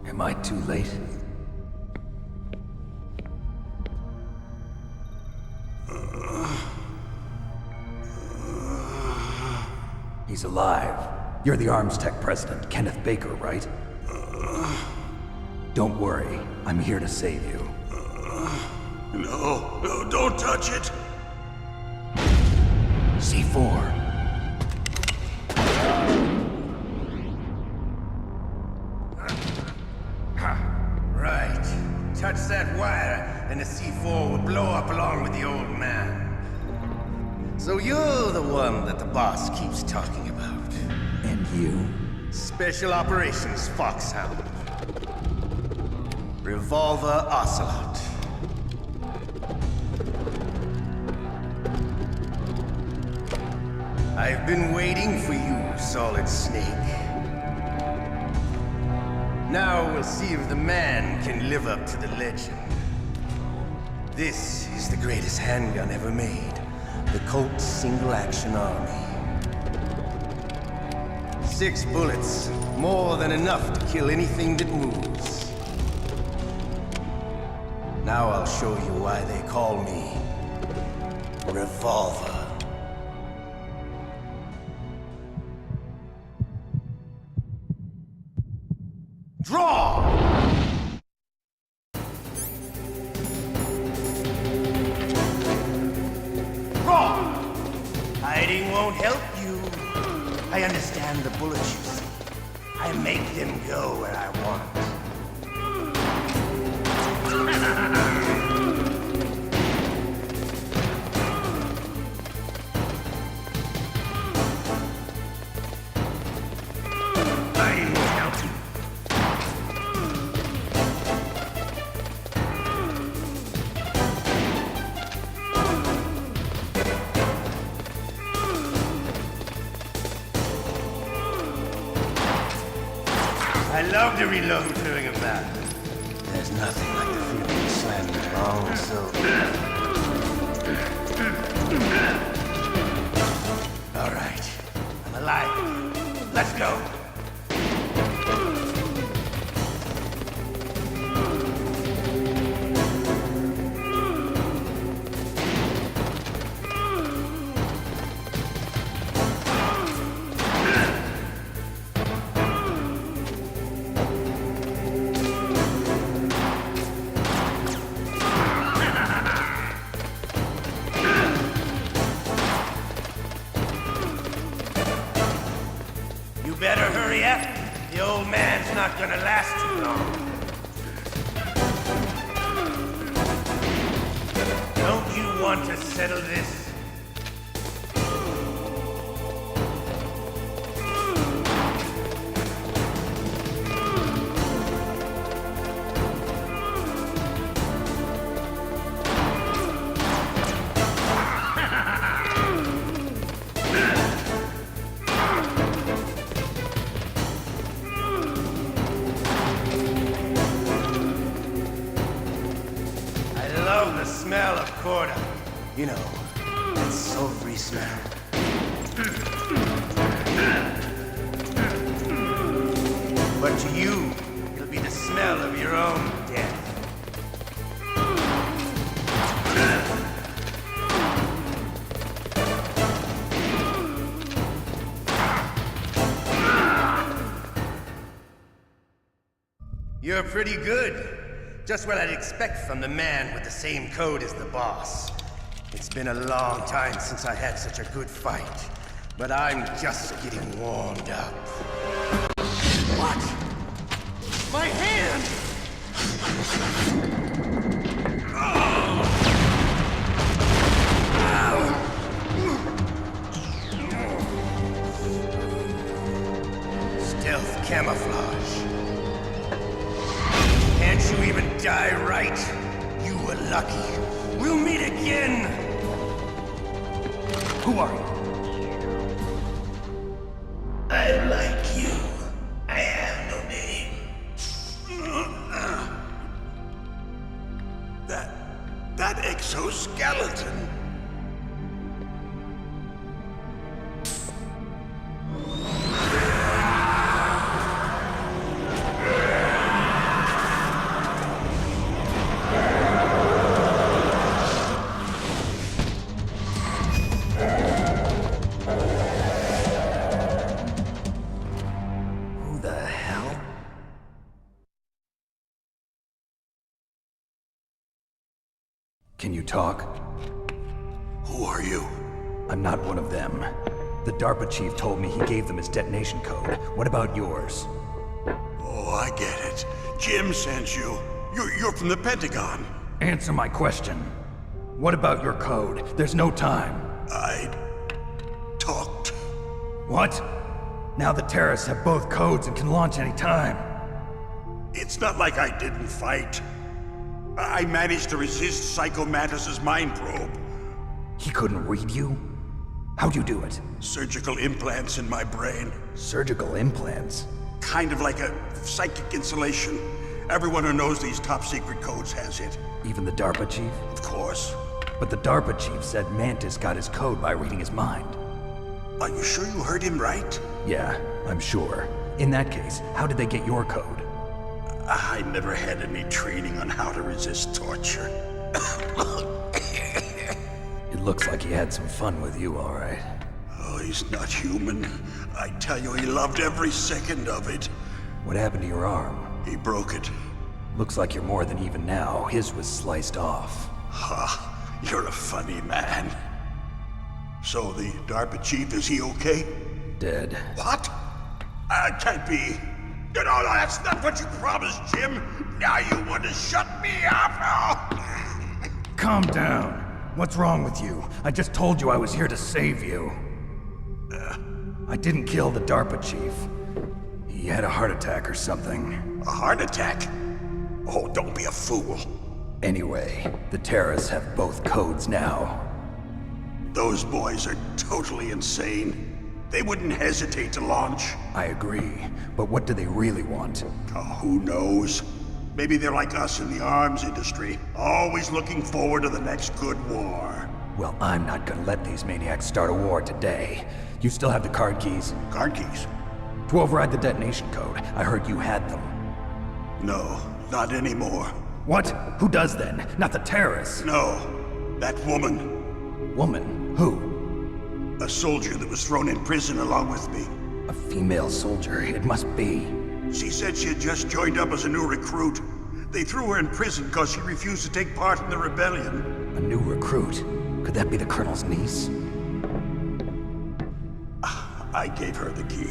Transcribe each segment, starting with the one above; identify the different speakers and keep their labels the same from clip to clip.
Speaker 1: Am I too late? He's alive. You're the Arms Tech president, Kenneth Baker, right? Don't worry. I'm here to save you.
Speaker 2: No, don't touch it!
Speaker 1: C4.
Speaker 3: Right. Touch that wire, and the C4 will blow up along with the old man. So you're the one that the boss keeps talking about.
Speaker 1: And you?
Speaker 3: Special Operations Foxhound. Revolver Ocelot. I've been waiting for you, Solid Snake. Now we'll see if the man can live up to the legend. This is the greatest handgun ever made. The Colt Single Action Army. 6 bullets, more than enough to kill anything that moves. Now I'll show you why they call me Revolver. Draw! Draw! Hiding won't help you. I understand the bullets you see. I make them go where I want. I love to reload during a battle. There's nothing like the feeling of slamming the wrong silver. All right, I'm alive. Let's go. Better hurry up. The old man's not gonna last too long. Don't you want to settle this? Smell of Corda. You know, that sulfury smell. But to you, it'll be the smell of your own death. You're pretty good. Just what I'd expect from the man with the same code as the boss. It's been a long time since I had such a good fight, but I'm just getting warmed up. What? My hand! Stealth camouflage. Can't you even die right? You were lucky. We'll meet again! Who are you? I'm like you. I have no name.
Speaker 2: That exoskeleton.
Speaker 1: Can you talk?
Speaker 2: Who are you?
Speaker 1: I'm not one of them. The DARPA chief told me he gave them his detonation code. What about yours?
Speaker 2: Oh, I get it. Jim sent you. You're from the Pentagon.
Speaker 1: Answer my question. What about your code? There's no time.
Speaker 2: I talked.
Speaker 1: What? Now the terrorists have both codes and can launch any time.
Speaker 2: It's not like I didn't fight. I managed to resist Psycho Mantis's mind probe.
Speaker 1: He couldn't read you? How'd you do it?
Speaker 2: Surgical implants in my brain.
Speaker 1: Surgical implants?
Speaker 2: Kind of like a psychic insulation. Everyone who knows these top secret codes has it.
Speaker 1: Even the DARPA chief?
Speaker 2: Of course.
Speaker 1: But the DARPA chief said Mantis got his code by reading his mind.
Speaker 2: Are you sure you heard him right?
Speaker 1: Yeah, I'm sure. In that case, how did they get your code?
Speaker 2: I never had any training on how to resist torture.
Speaker 1: It looks like he had some fun with you, all right.
Speaker 2: Oh, he's not human. I tell you, he loved every second of it.
Speaker 1: What happened to your arm?
Speaker 2: He broke it.
Speaker 1: Looks like you're more than even now. His was sliced off.
Speaker 2: Ha, you're a funny man. So the DARPA chief, is he okay?
Speaker 1: Dead.
Speaker 2: What? Can't be. No, that's not what you promised, Jim. Now you want to shut me up?
Speaker 1: Calm down. What's wrong with you? I just told you I was here to save you. I didn't kill the DARPA chief. He had a heart attack or something.
Speaker 2: A heart attack? Oh, don't be a fool.
Speaker 1: Anyway, the terrorists have both codes now.
Speaker 2: Those boys are totally insane. They wouldn't hesitate to launch.
Speaker 1: I agree, but what do they really want?
Speaker 2: Oh, who knows? Maybe they're like us in the arms industry, always looking forward to the next good war.
Speaker 1: Well, I'm not gonna let these maniacs start a war today. You still have the card keys?
Speaker 2: Card keys?
Speaker 1: To override the detonation code. I heard you had them.
Speaker 2: No, not anymore.
Speaker 1: What? Who does then? Not the terrorists.
Speaker 2: No, that woman.
Speaker 1: Woman? Who?
Speaker 2: A soldier that was thrown in prison along with me.
Speaker 1: A female soldier, it must be.
Speaker 2: She said she had just joined up as a new recruit. They threw her in prison because she refused to take part in the rebellion.
Speaker 1: A new recruit? Could that be the Colonel's niece?
Speaker 2: I gave her the key.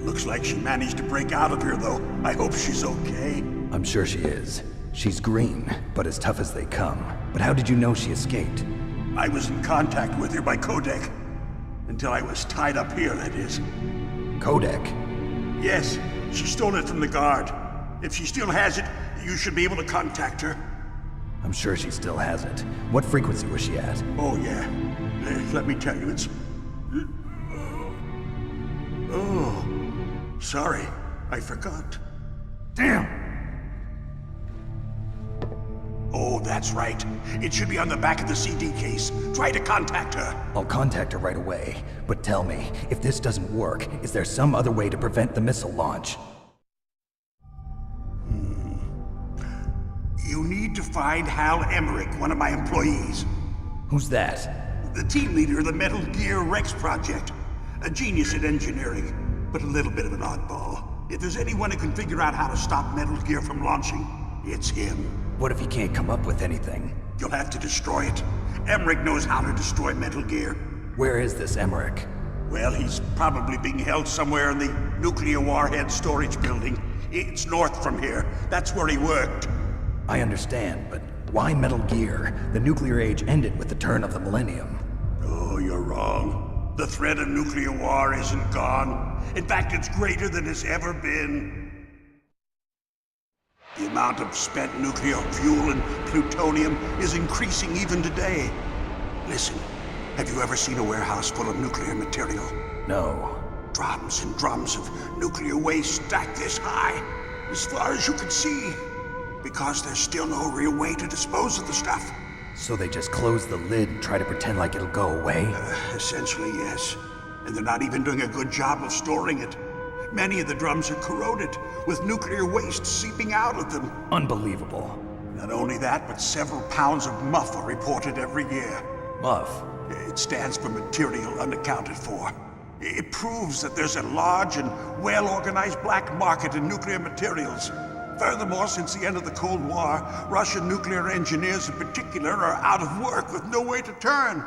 Speaker 2: Looks like she managed to break out of here, though. I hope she's okay.
Speaker 1: I'm sure she is. She's green, but as tough as they come. But how did you know she escaped?
Speaker 2: I was in contact with her by codec. Until I was tied up here, that is.
Speaker 1: Codec?
Speaker 2: Yes, she stole it from the guard. If she still has it, you should be able to contact her.
Speaker 1: I'm sure she still has it. What frequency was she at?
Speaker 2: Oh, yeah. Let me tell you, it's... Oh, sorry. I forgot.
Speaker 1: Damn!
Speaker 2: Oh, that's right. It should be on the back of the CD case. Try to contact her.
Speaker 1: I'll contact her right away. But tell me, if this doesn't work, is there some other way to prevent the missile launch?
Speaker 2: You need to find Hal Emmerich, one of my employees.
Speaker 1: Who's that?
Speaker 2: The team leader of the Metal Gear Rex project. A genius at engineering, but a little bit of an oddball. If there's anyone who can figure out how to stop Metal Gear from launching, it's him.
Speaker 1: What if he can't come up with anything?
Speaker 2: You'll have to destroy it. Emmerich knows how to destroy Metal Gear.
Speaker 1: Where is this Emmerich?
Speaker 2: Well, he's probably being held somewhere in the nuclear warhead storage building. It's north from here. That's where he worked.
Speaker 1: I understand, but why Metal Gear? The nuclear age ended with the turn of the millennium.
Speaker 2: Oh, you're wrong. The threat of nuclear war isn't gone. In fact, it's greater than it's ever been. The amount of spent nuclear fuel and plutonium is increasing even today. Listen, have you ever seen a warehouse full of nuclear material?
Speaker 1: No.
Speaker 2: Drums and drums of nuclear waste stacked this high, as far as you can see. Because there's still no real way to dispose of the stuff.
Speaker 1: So they just close the lid and try to pretend like it'll go away?
Speaker 2: Essentially, yes. And they're not even doing a good job of storing it. Many of the drums are corroded, with nuclear waste seeping out of them.
Speaker 1: Unbelievable.
Speaker 2: Not only that, but several pounds of MUF are reported every year.
Speaker 1: MUF?
Speaker 2: It stands for material unaccounted for. It proves that there's a large and well-organized black market in nuclear materials. Furthermore, since the end of the Cold War, Russian nuclear engineers in particular are out of work with no way to turn.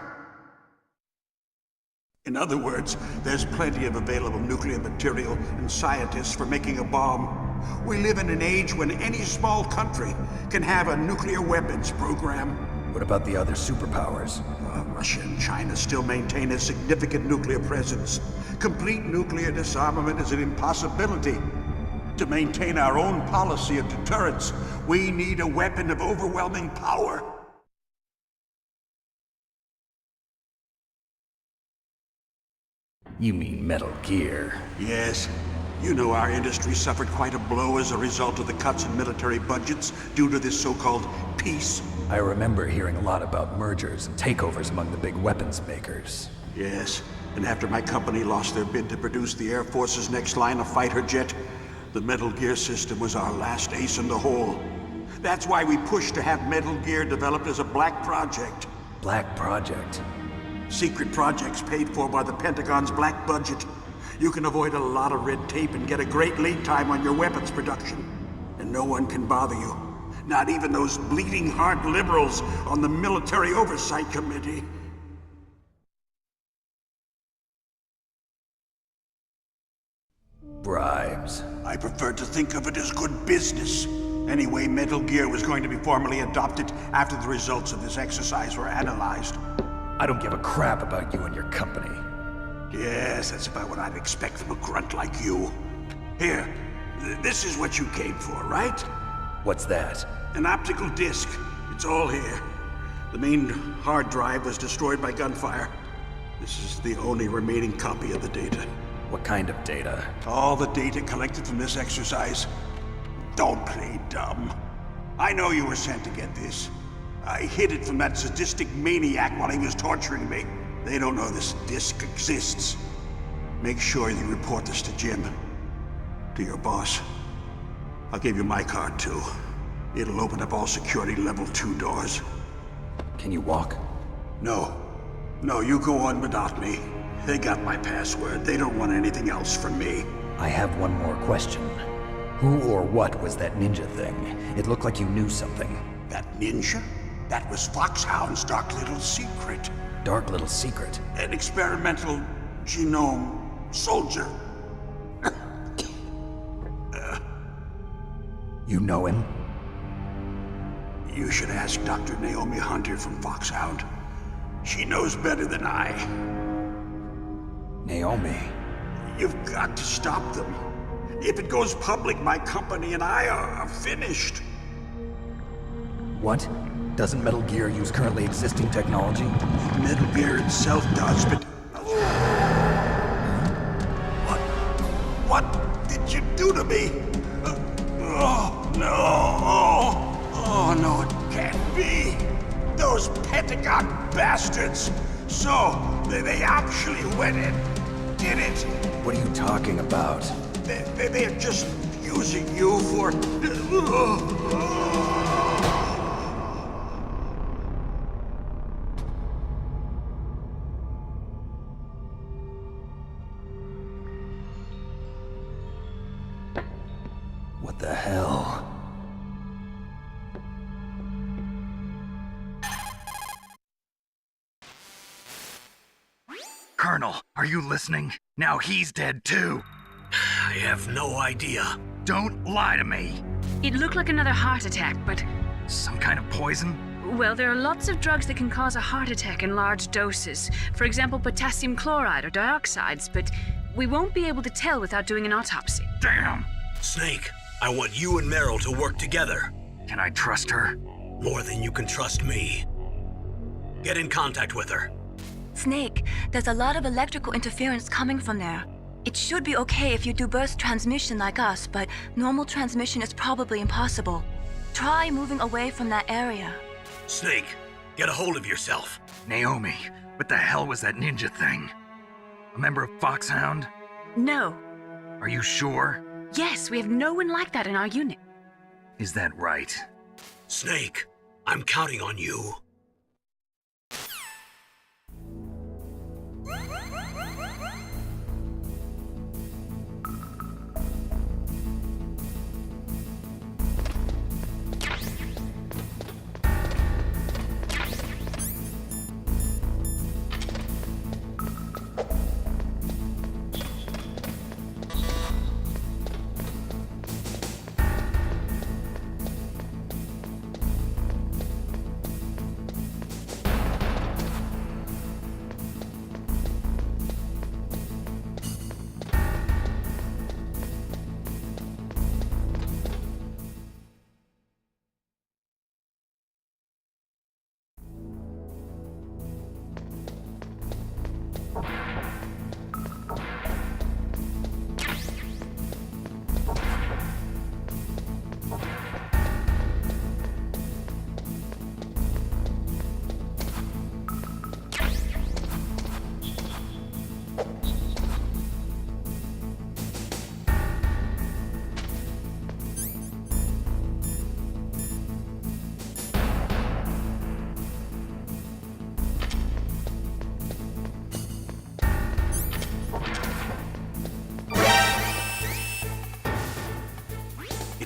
Speaker 2: In other words, there's plenty of available nuclear material and scientists for making a bomb. We live in an age when any small country can have a nuclear weapons program.
Speaker 1: What about the other superpowers?
Speaker 2: Russia and China still maintain a significant nuclear presence. Complete nuclear disarmament is an impossibility. To maintain our own policy of deterrence, we need a weapon of overwhelming power.
Speaker 1: You mean Metal Gear?
Speaker 2: Yes. You know our industry suffered quite a blow as a result of the cuts in military budgets due to this so-called peace.
Speaker 1: I remember hearing a lot about mergers and takeovers among the big weapons makers.
Speaker 2: Yes, and after my company lost their bid to produce the Air Force's next line of fighter jet, the Metal Gear system was our last ace in the hole. That's why we pushed to have Metal Gear developed as a black project.
Speaker 1: Black Project?
Speaker 2: Secret projects paid for by the Pentagon's black budget. You can avoid a lot of red tape and get a great lead time on your weapons production. And no one can bother you. Not even those bleeding heart liberals on the Military Oversight Committee.
Speaker 1: Bribes.
Speaker 2: I prefer to think of it as good business. Anyway, Metal Gear was going to be formally adopted after the results of this exercise were analyzed.
Speaker 1: I don't give a crap about you and your company.
Speaker 2: Yes, that's about what I'd expect from a grunt like you. Here, this is what you came for, right?
Speaker 1: What's that?
Speaker 2: An optical disc. It's all here. The main hard drive was destroyed by gunfire. This is the only remaining copy of the data.
Speaker 1: What kind of data?
Speaker 2: All the data collected from this exercise. Don't play dumb. I know you were sent to get this. I hid it from that sadistic maniac while he was torturing me. They don't know this disc exists. Make sure you report this to Jim. To your boss. I'll give you my card too. It'll open up all security level 2 doors.
Speaker 1: Can you walk?
Speaker 2: No. No, you go on without me. They got my password. They don't want anything else from me.
Speaker 1: I have one more question. Who or what was that ninja thing? It looked like you knew something.
Speaker 2: That ninja? That was Foxhound's dark little secret.
Speaker 1: Dark little secret?
Speaker 2: An experimental genome soldier.
Speaker 1: You know him?
Speaker 2: You should ask Dr. Naomi Hunter from Foxhound. She knows better than I.
Speaker 1: Naomi?
Speaker 2: You've got to stop them. If it goes public, my company and I are finished.
Speaker 1: What? Doesn't Metal Gear use currently existing technology?
Speaker 2: Metal Gear itself does, but... What did you do to me? Oh, no. Oh, no, it can't be. Those Pentagon bastards. So, they actually went and did it.
Speaker 1: What are you talking about?
Speaker 2: They're just using you for...
Speaker 1: What the hell? Colonel, are you listening? Now he's dead too.
Speaker 4: I have no idea.
Speaker 1: Don't lie to me.
Speaker 5: It looked like another heart attack, but...
Speaker 1: Some kind of poison?
Speaker 5: Well, there are lots of drugs that can cause a heart attack in large doses. For example, potassium chloride or dioxides, but we won't be able to tell without doing an autopsy.
Speaker 1: Damn!
Speaker 4: Snake, I want you and Meryl to work together.
Speaker 1: Can I trust her?
Speaker 4: More than you can trust me. Get in contact with her.
Speaker 6: Snake, there's a lot of electrical interference coming from there. It should be okay if you do burst transmission like us, but normal transmission is probably impossible. Try moving away from that area.
Speaker 4: Snake, get a hold of yourself.
Speaker 1: Naomi, what the hell was that ninja thing? A member of Foxhound?
Speaker 5: No.
Speaker 1: Are you sure?
Speaker 5: Yes, we have no one like that in our unit.
Speaker 1: Is that right?
Speaker 4: Snake, I'm counting on you.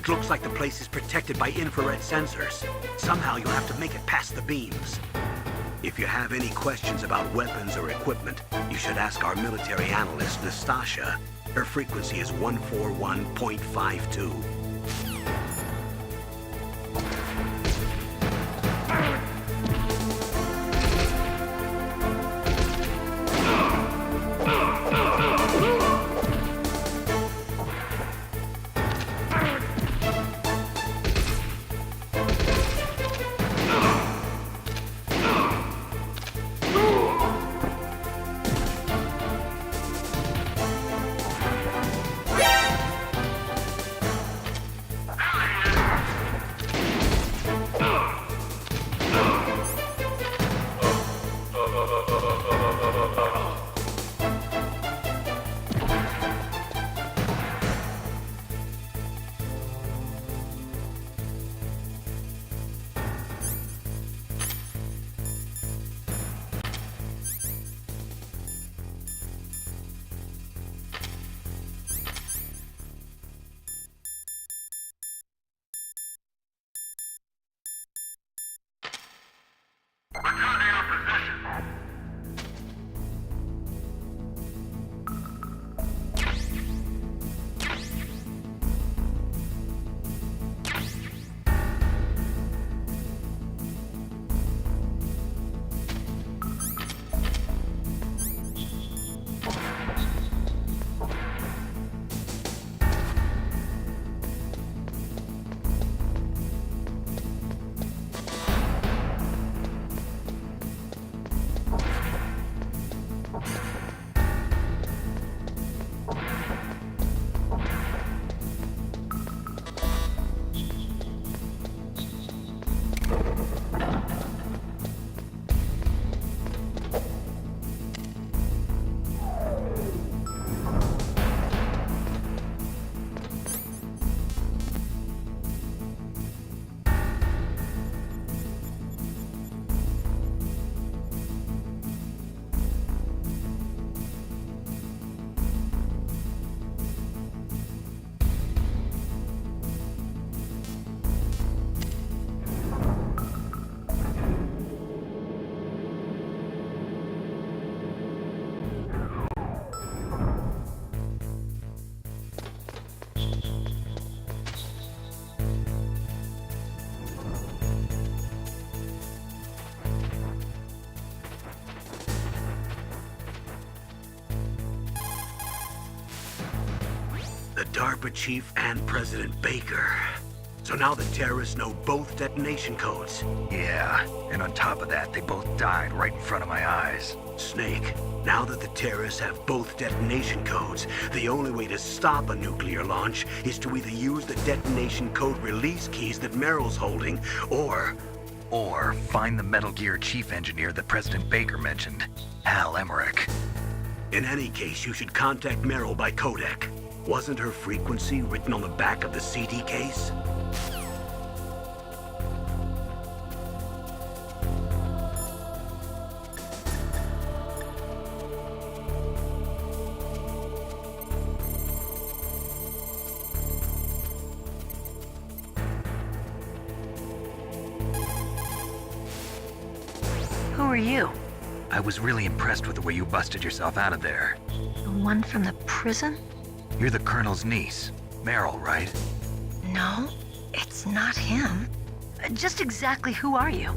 Speaker 4: looks like the place is protected by infrared sensors. Somehow you'll have to make it past the beams. If you have any questions about weapons or equipment, you should ask our military analyst, Nastasha. Her frequency is 141.52. The DARPA chief and President Baker. So now the terrorists know both detonation codes.
Speaker 1: Yeah, and on top of that, they both died right in front of my eyes.
Speaker 4: Snake, now that the terrorists have both detonation codes, the only way to stop a nuclear launch is to either use the detonation code release keys that Meryl's holding, or
Speaker 1: find the Metal Gear chief engineer that President Baker mentioned, Hal Emmerich.
Speaker 4: in any case, you should contact Meryl by codec. Wasn't her frequency written on the back of the CD case?
Speaker 7: Who are you?
Speaker 1: I was really impressed with the way you busted yourself out of there.
Speaker 7: The one from the prison?
Speaker 1: You're the Colonel's niece, Meryl, right?
Speaker 7: No, it's not him. Just exactly who are you?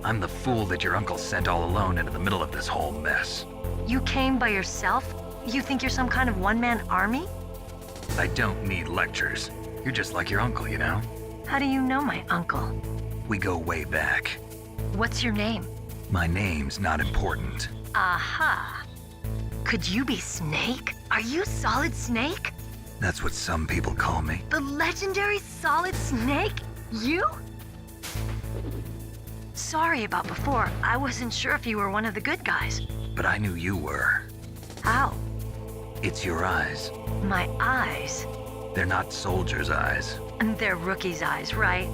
Speaker 1: I'm the fool that your uncle sent all alone into the middle of this whole mess.
Speaker 7: You came by yourself? You think you're some kind of one-man army?
Speaker 1: I don't need lectures. You're just like your uncle, you know?
Speaker 7: How do you know my uncle?
Speaker 1: We go way back.
Speaker 7: What's your name?
Speaker 1: My name's not important.
Speaker 7: Aha. Could you be Snake? Are you Solid Snake?
Speaker 1: That's what some people call me.
Speaker 7: The legendary Solid Snake? You? Sorry about before. I wasn't sure if you were one of the good guys.
Speaker 1: But I knew you were.
Speaker 7: How?
Speaker 1: It's your eyes.
Speaker 7: My eyes?
Speaker 1: They're not soldiers' eyes.
Speaker 7: And they're rookies' eyes, right?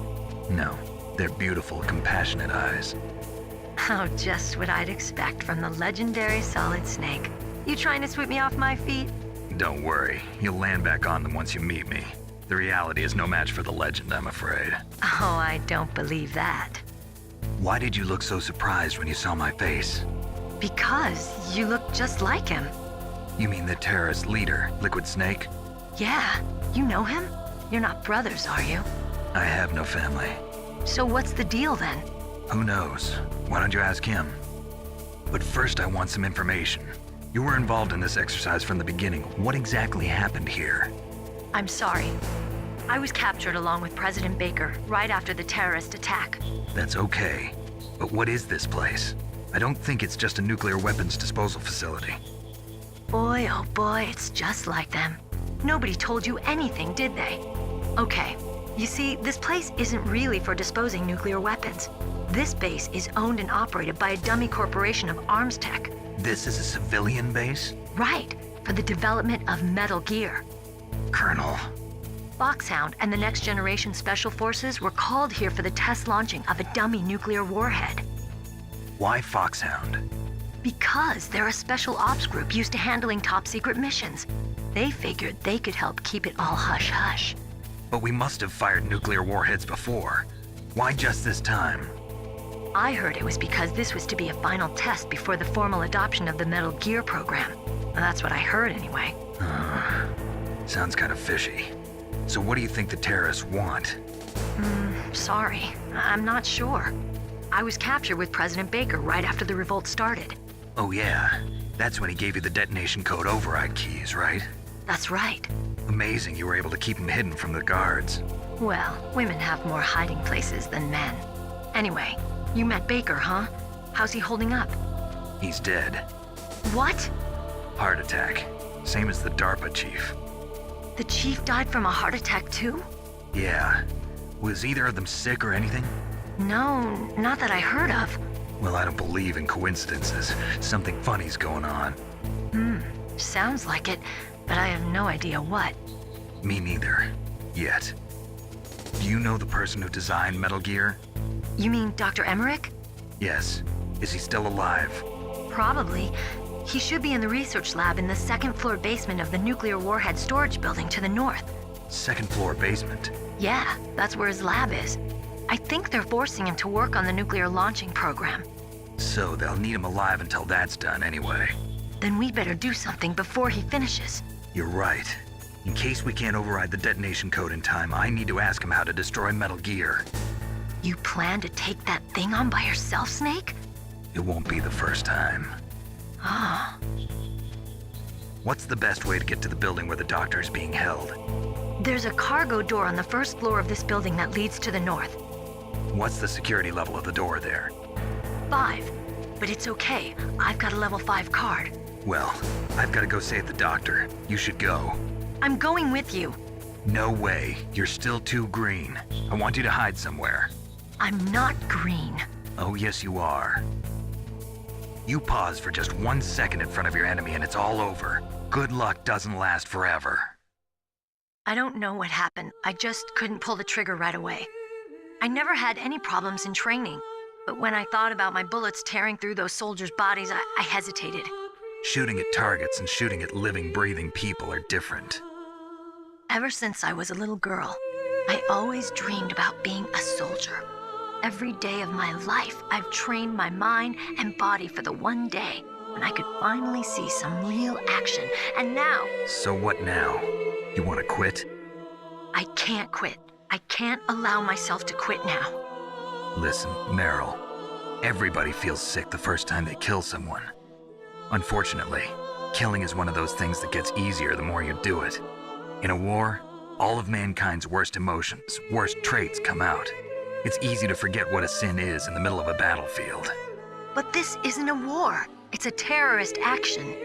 Speaker 1: No, they're beautiful, compassionate eyes.
Speaker 7: Oh, just what I'd expect from the legendary Solid Snake. You trying to sweep me off my feet?
Speaker 1: Don't worry, you'll land back on them once you meet me.
Speaker 8: The reality is no match for the legend, I'm afraid.
Speaker 7: Oh, I don't believe that.
Speaker 8: Why did you look so surprised when you saw my face?
Speaker 7: Because you look just like him.
Speaker 8: You mean the terrorist leader, Liquid Snake?
Speaker 7: Yeah, you know him? You're not brothers, are you?
Speaker 8: I have no family.
Speaker 7: So what's the deal then?
Speaker 8: Who knows? Why don't you ask him? But first I want some information. You were involved in this exercise from the beginning. What exactly happened here?
Speaker 7: I'm sorry. I was captured along with President Baker right after the terrorist attack.
Speaker 8: That's okay. But what is this place? I don't think it's just a nuclear weapons disposal facility.
Speaker 7: Boy, oh boy, it's just like them. Nobody told you anything, did they? Okay, you see, this place isn't really for disposing nuclear weapons. This base is owned and operated by a dummy corporation of arms tech.
Speaker 8: This is a civilian base?
Speaker 7: Right, for the development of Metal Gear.
Speaker 8: Colonel.
Speaker 7: Foxhound and the Next Generation Special Forces were called here for the test launching of a dummy nuclear warhead.
Speaker 8: Why Foxhound?
Speaker 7: Because they're a special ops group used to handling top-secret missions. They figured they could help keep it all hush-hush.
Speaker 8: But we must have fired nuclear warheads before. Why just this time?
Speaker 7: I heard it was because this was to be a final test before the formal adoption of the Metal Gear program. Well, that's what I heard anyway.
Speaker 8: Sounds kind of fishy. So what do you think the terrorists want?
Speaker 7: Sorry, I'm not sure. I was captured with President Baker right after the revolt started.
Speaker 8: Oh yeah, that's when he gave you the detonation code override keys, right?
Speaker 7: That's right.
Speaker 8: Amazing you were able to keep him hidden from the guards.
Speaker 7: Well, women have more hiding places than men. Anyway, you met Baker, huh? How's he holding up?
Speaker 8: He's dead.
Speaker 7: What?
Speaker 8: Heart attack. Same as the DARPA chief.
Speaker 7: The chief died from a heart attack too?
Speaker 8: Yeah. Was either of them sick or anything?
Speaker 7: No, not that I heard of.
Speaker 8: Well, I don't believe in coincidences. Something funny's going on.
Speaker 7: Sounds like it, but I have no idea what.
Speaker 8: Me neither. Yet. Do you know the person who designed Metal Gear?
Speaker 7: You mean Dr. Emmerich?
Speaker 8: Yes. Is he still alive?
Speaker 7: Probably. He should be in the research lab in the second-floor basement of the nuclear warhead storage building to the north.
Speaker 8: Second floor basement?
Speaker 7: Yeah, that's where his lab is. I think they're forcing him to work on the nuclear launching program.
Speaker 8: So they'll need him alive until that's done anyway.
Speaker 7: Then we better do something before he finishes.
Speaker 8: You're right. In case we can't override the detonation code in time, I need to ask him how to destroy Metal Gear.
Speaker 7: You plan to take that thing on by yourself, Snake?
Speaker 8: It won't be the first time.
Speaker 7: Ah.
Speaker 8: What's the best way to get to the building where the doctor is being held?
Speaker 7: There's a cargo door on the first floor of this building that leads to the north.
Speaker 8: What's the security level of the door there?
Speaker 7: 5. But it's okay. I've got a level 5 card.
Speaker 8: Well, I've got to go save the doctor. You should go.
Speaker 7: I'm going with you.
Speaker 8: No way. You're still too green. I want you to hide somewhere.
Speaker 7: I'm not green.
Speaker 8: Oh, yes, you are. You pause for just 1 second in front of your enemy and it's all over. Good luck doesn't last forever.
Speaker 7: I don't know what happened. I just couldn't pull the trigger right away. I never had any problems in training, but when I thought about my bullets tearing through those soldiers' bodies, I hesitated.
Speaker 8: Shooting at targets and shooting at living, breathing people are different.
Speaker 7: Ever since I was a little girl, I always dreamed about being a soldier. Every day of my life, I've trained my mind and body for the one day when I could finally see some real action, and now...
Speaker 8: So what now? You want to quit?
Speaker 7: I can't quit. I can't allow myself to quit now.
Speaker 8: Listen, Meryl. Everybody feels sick the first time they kill someone. Unfortunately, killing is one of those things that gets easier the more you do it. In a war, all of mankind's worst emotions, worst traits come out. It's easy to forget what a sin is in the middle of a battlefield.
Speaker 7: But this isn't a war. It's a terrorist action.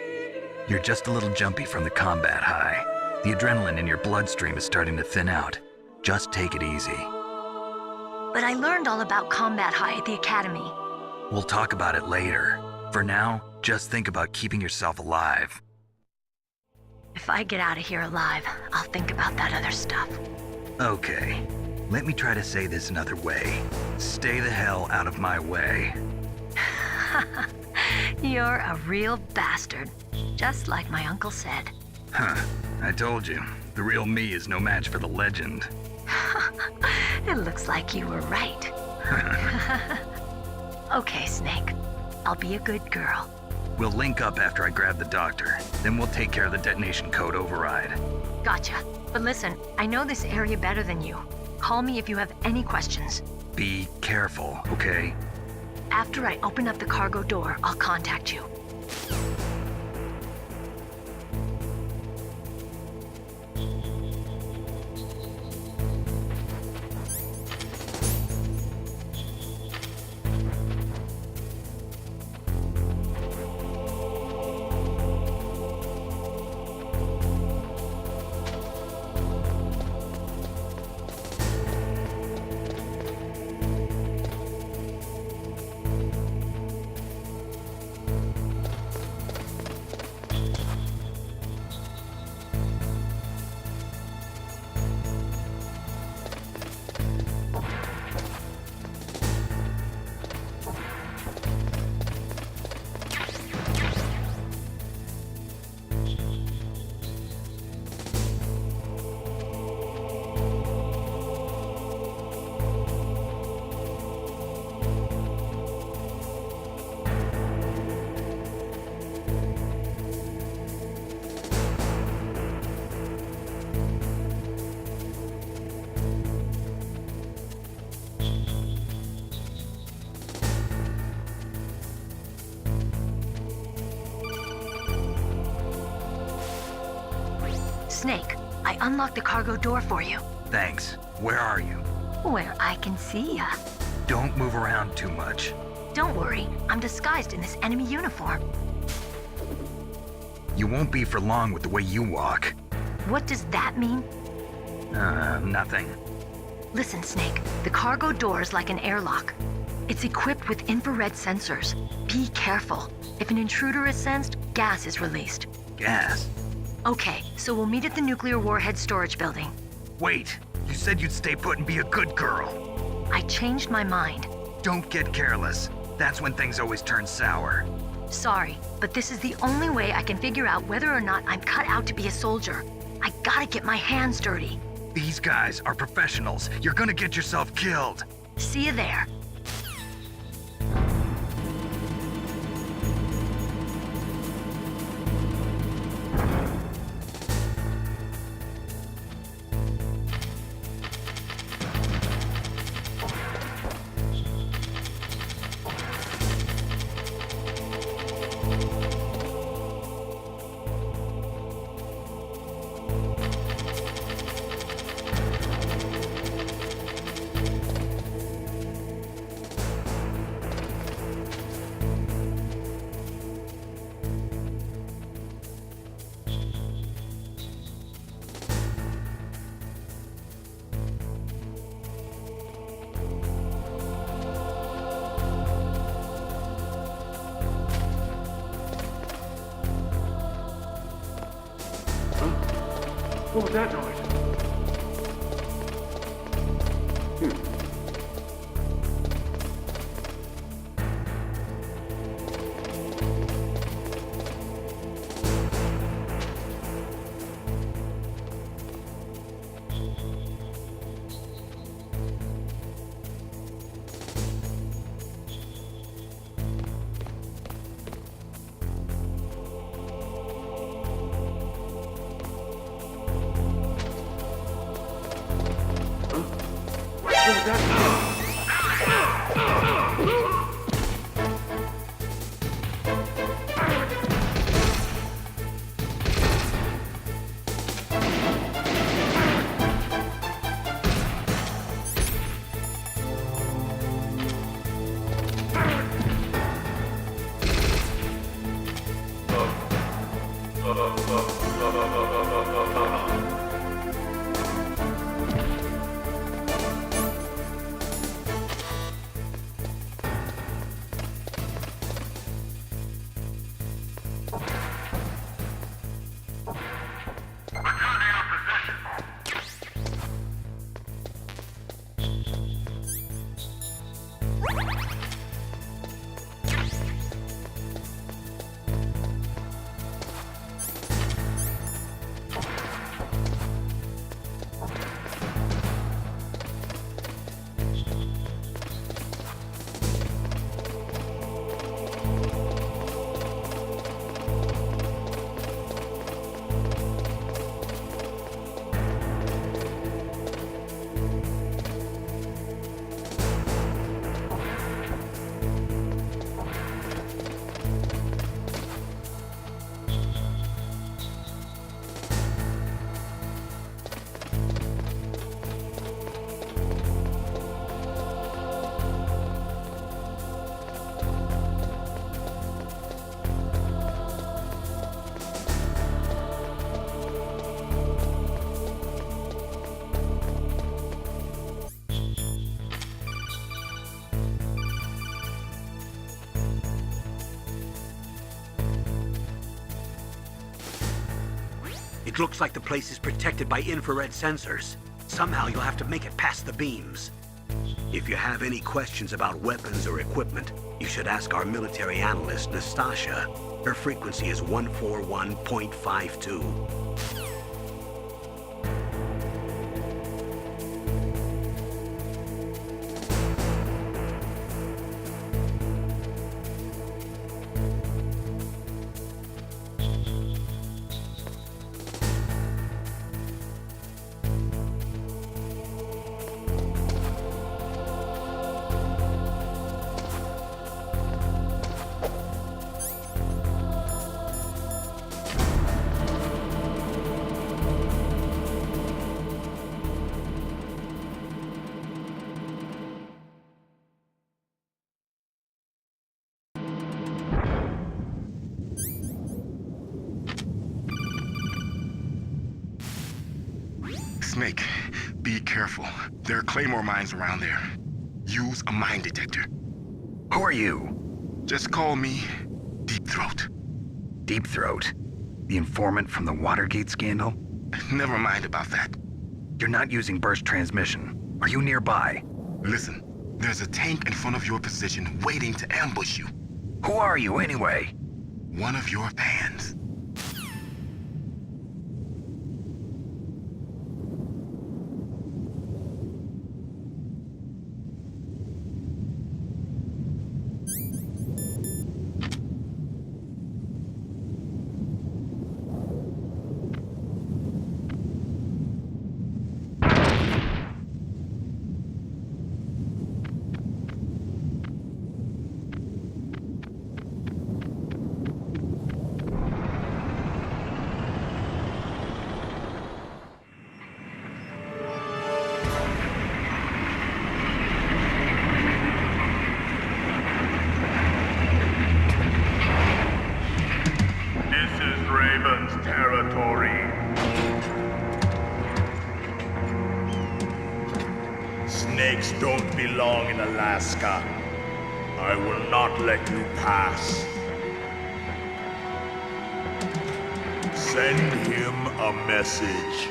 Speaker 8: You're just a little jumpy from the combat high. The adrenaline in your bloodstream is starting to thin out. Just take it easy.
Speaker 7: But I learned all about combat high at the academy.
Speaker 8: We'll talk about it later. For now, just think about keeping yourself alive.
Speaker 7: If I get out of here alive, I'll think about that other stuff.
Speaker 8: Okay. Let me try to say this another way. Stay the hell out of my way.
Speaker 7: You're a real bastard, just like my uncle said.
Speaker 8: Huh. I told you. The real me is no match for the legend.
Speaker 7: It looks like you were right. Okay, Snake. I'll be a good girl.
Speaker 8: We'll link up after I grab the doctor. Then we'll take care of the detonation code override.
Speaker 7: Gotcha. But listen, I know this area better than you. Call me if you have any questions.
Speaker 8: Be careful, okay?
Speaker 7: After I open up the cargo door, I'll contact you. Snake, I unlocked the cargo door for you.
Speaker 8: Thanks. Where are you?
Speaker 7: Where I can see ya.
Speaker 8: Don't move around too much.
Speaker 7: Don't worry, I'm disguised in this enemy uniform.
Speaker 8: You won't be for long with the way you walk.
Speaker 7: What does that mean?
Speaker 8: Nothing.
Speaker 7: Listen, Snake, the cargo door is like an airlock. It's equipped with infrared sensors. Be careful. If an intruder is sensed, gas is released.
Speaker 8: Gas?
Speaker 7: Okay, so we'll meet at the nuclear warhead storage building.
Speaker 8: Wait, you said you'd stay put and be a good girl.
Speaker 7: I changed my mind.
Speaker 8: Don't get careless. That's when things always turn sour.
Speaker 7: Sorry, but this is the only way I can figure out whether or not I'm cut out to be a soldier. I gotta get my hands dirty.
Speaker 8: These guys are professionals. You're gonna get yourself killed.
Speaker 7: See you there.
Speaker 9: What was that noise?
Speaker 4: It looks like the place is protected by infrared sensors. Somehow you'll have to make it past the beams. If you have any questions about weapons or equipment, you should ask our military analyst, Nastasha. Her frequency is 141.52.
Speaker 9: Snake, be careful. There are claymore mines around there. Use a mine detector.
Speaker 8: Who are you?
Speaker 9: Just call me Deep Throat.
Speaker 8: Deep Throat? The informant from the Watergate scandal?
Speaker 9: Never mind about that.
Speaker 8: You're not using burst transmission. Are you nearby?
Speaker 9: Listen, there's a tank in front of your position waiting to ambush you.
Speaker 8: Who are you anyway?
Speaker 9: One of your fans.
Speaker 10: Snakes don't belong in Alaska. I will not let you pass. Send him a message.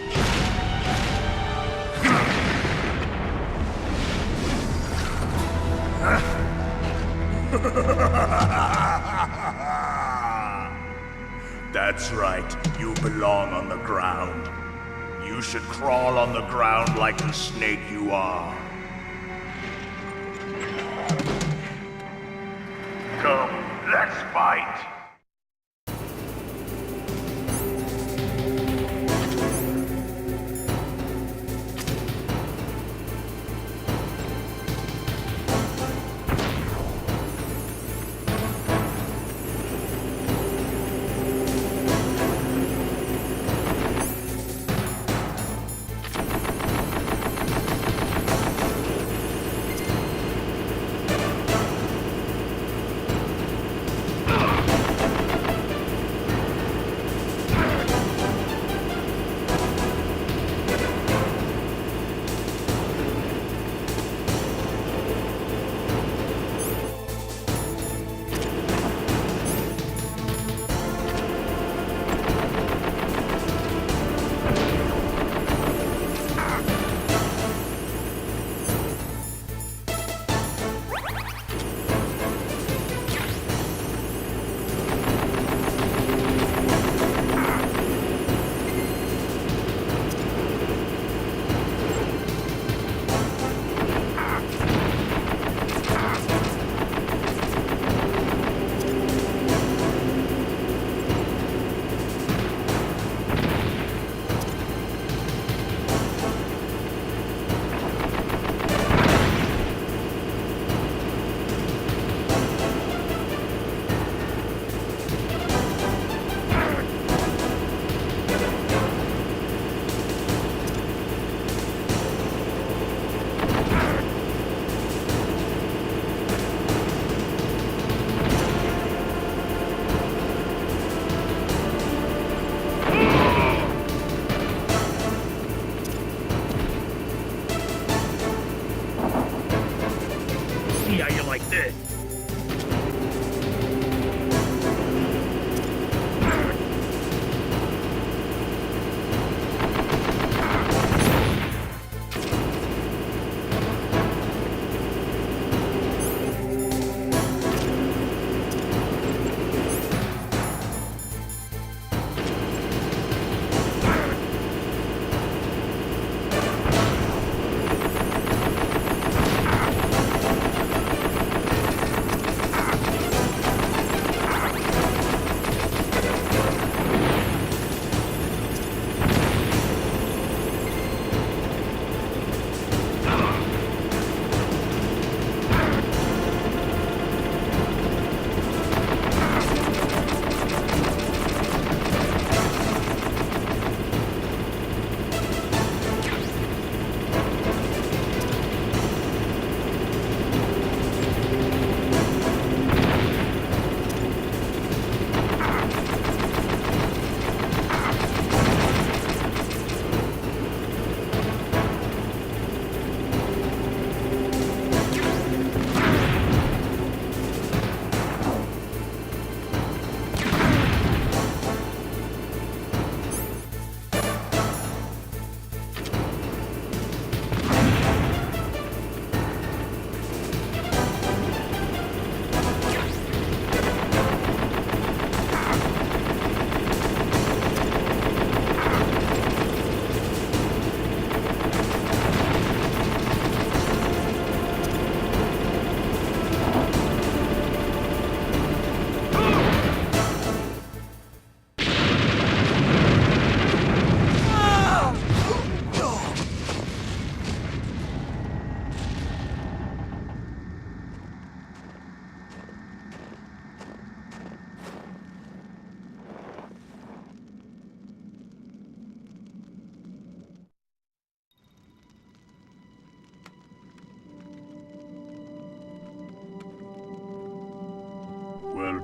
Speaker 10: That's right, you belong on the ground. You should crawl on the ground like the snake you are. Come, let's fight!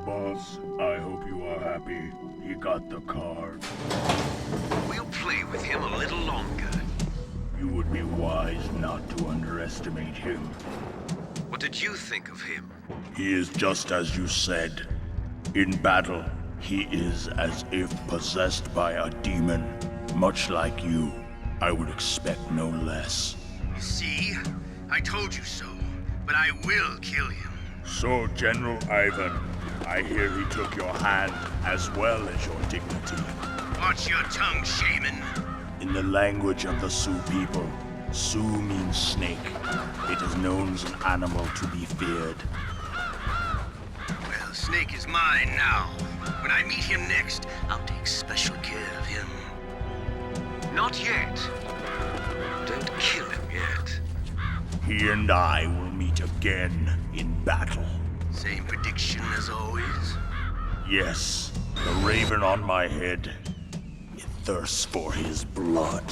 Speaker 10: boss. I hope you are happy. He got the card.
Speaker 4: We'll play with him a little longer.
Speaker 10: You would be wise not to underestimate him.
Speaker 4: What did you think of him?
Speaker 10: He is just as you said. In battle, he is as if possessed by a demon. Much like you, I would expect no less.
Speaker 3: See? I told you so, but I will kill him.
Speaker 10: So, General Ivan, I hear he took your hand as well as your dignity.
Speaker 3: Watch your tongue, shaman.
Speaker 10: In the language of the Sioux people, Sioux means snake. It is known as an animal to be feared.
Speaker 3: Well, Snake is mine now. When I meet him next, I'll take special care of him.
Speaker 4: Not yet. Don't kill him yet.
Speaker 10: He and I will meet again in battle.
Speaker 3: Same prediction as always?
Speaker 10: Yes, the raven on my head. It thirsts for his blood.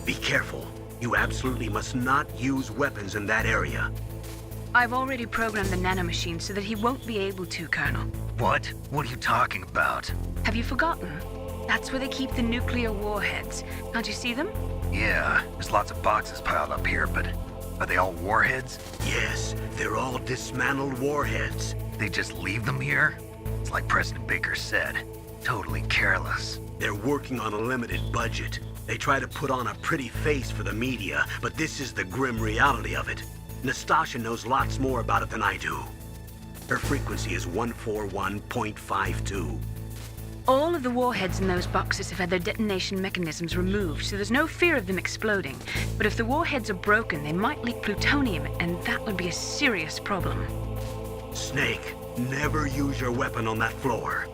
Speaker 4: Be careful. You absolutely must not use weapons in that area.
Speaker 5: I've already programmed the nanomachine so that he won't be able to, Colonel.
Speaker 8: What? What are you talking about?
Speaker 5: Have you forgotten? That's where they keep the nuclear warheads. Can't you see them?
Speaker 8: Yeah, there's lots of boxes piled up here, but are they all warheads?
Speaker 4: Yes, they're all dismantled warheads.
Speaker 8: They just leave them here? It's like President Baker said. Totally careless.
Speaker 4: They're working on a limited budget. They try to put on a pretty face for the media, but this is the grim reality of it. Nastasha knows lots more about it than I do. Her frequency is 141.52.
Speaker 5: All of the warheads in those boxes have had their detonation mechanisms removed, so there's no fear of them exploding. But if the warheads are broken, they might leak plutonium, and that would be a serious problem.
Speaker 4: Snake, never use your weapon on that floor.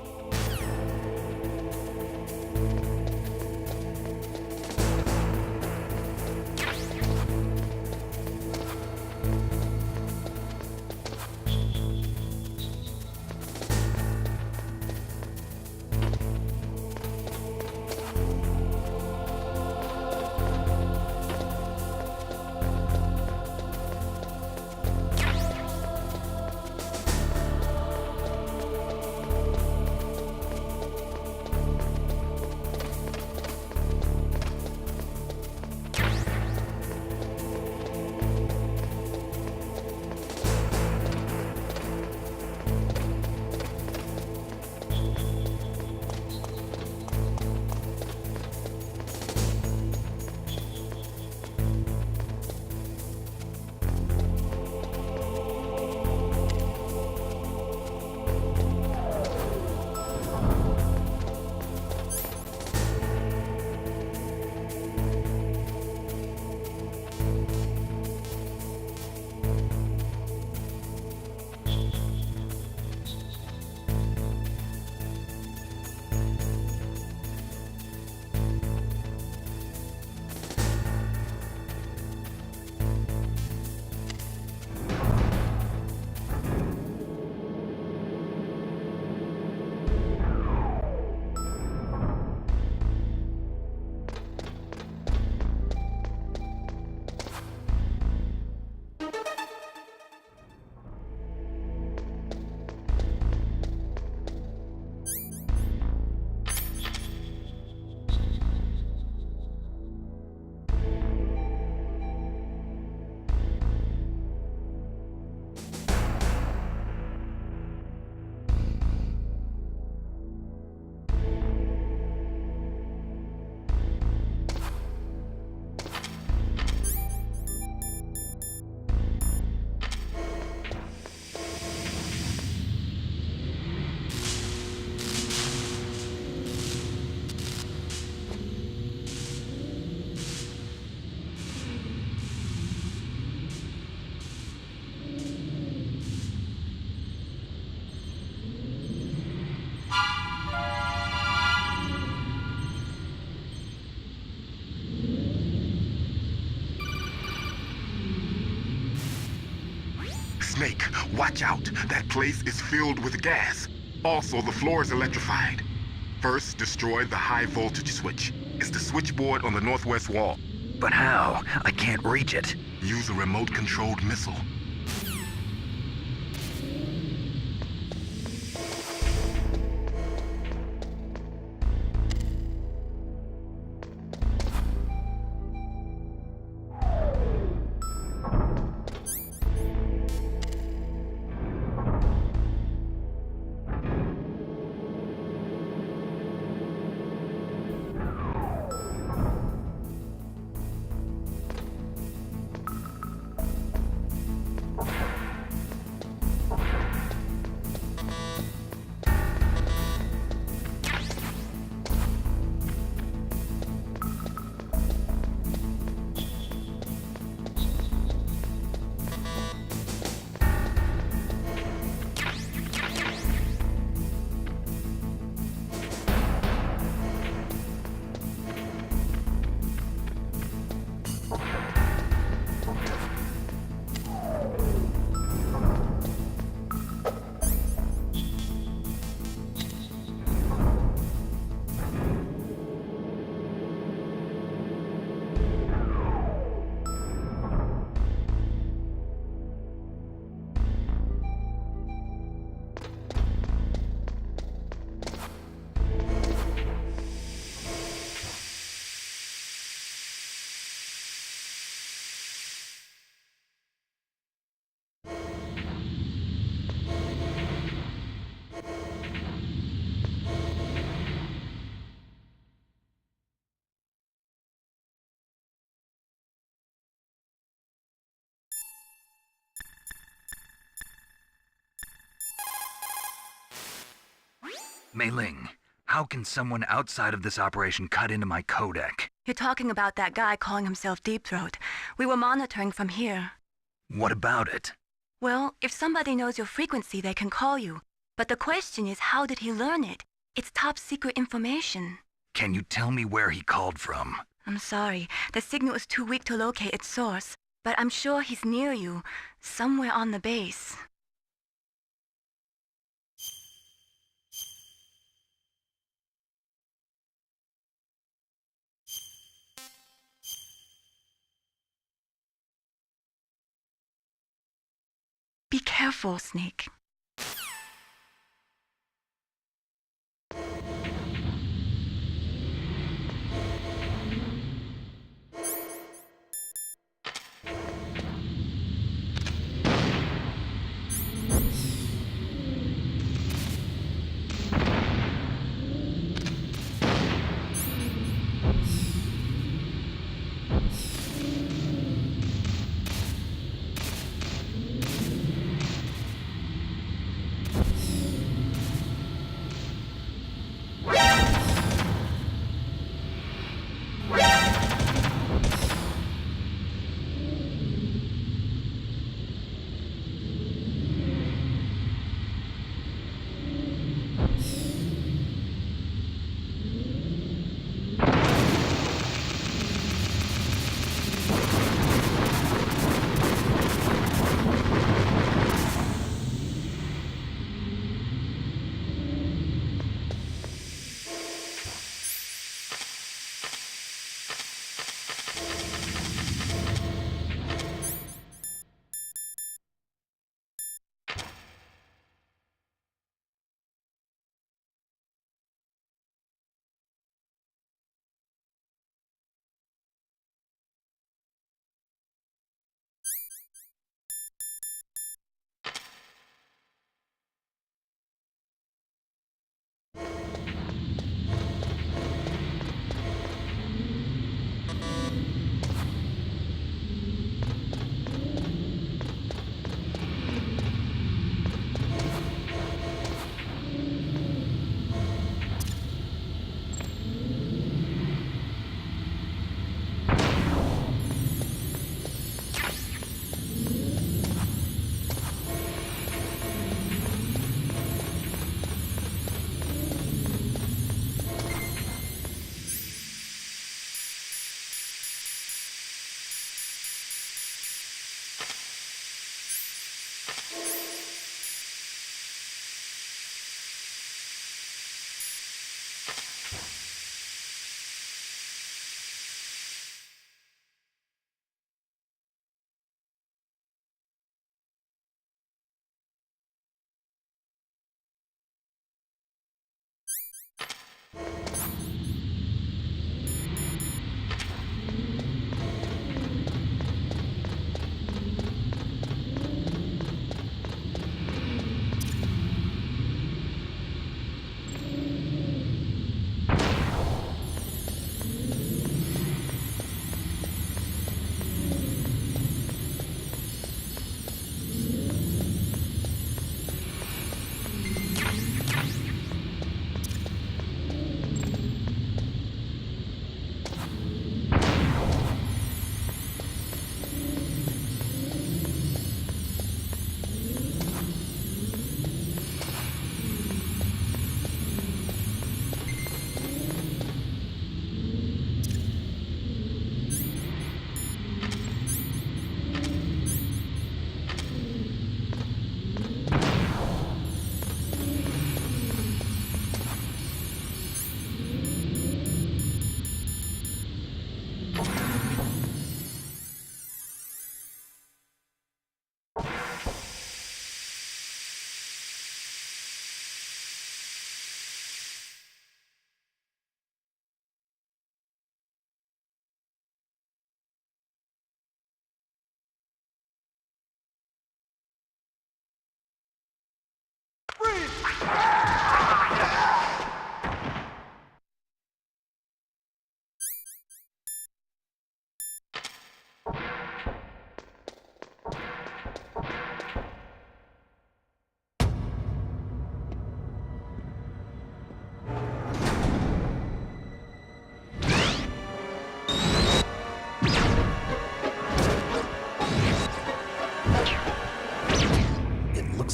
Speaker 9: Snake, watch out. That place is filled with gas. Also, the floor is electrified. First, destroy the high voltage switch. It's the switchboard on the northwest wall.
Speaker 8: But how? I can't reach it.
Speaker 9: Use a remote-controlled missile.
Speaker 8: Mei Ling, how can someone outside of this operation cut into my codec?
Speaker 6: You're talking about that guy calling himself Deep Throat. We were monitoring from here.
Speaker 8: What about it?
Speaker 6: Well, if somebody knows your frequency, they can call you. But the question is, how did he learn it? It's top secret information.
Speaker 8: Can you tell me where he called from?
Speaker 6: I'm sorry. The signal is too weak to locate its source. But I'm sure he's near you, somewhere on the base. Be careful, Snake.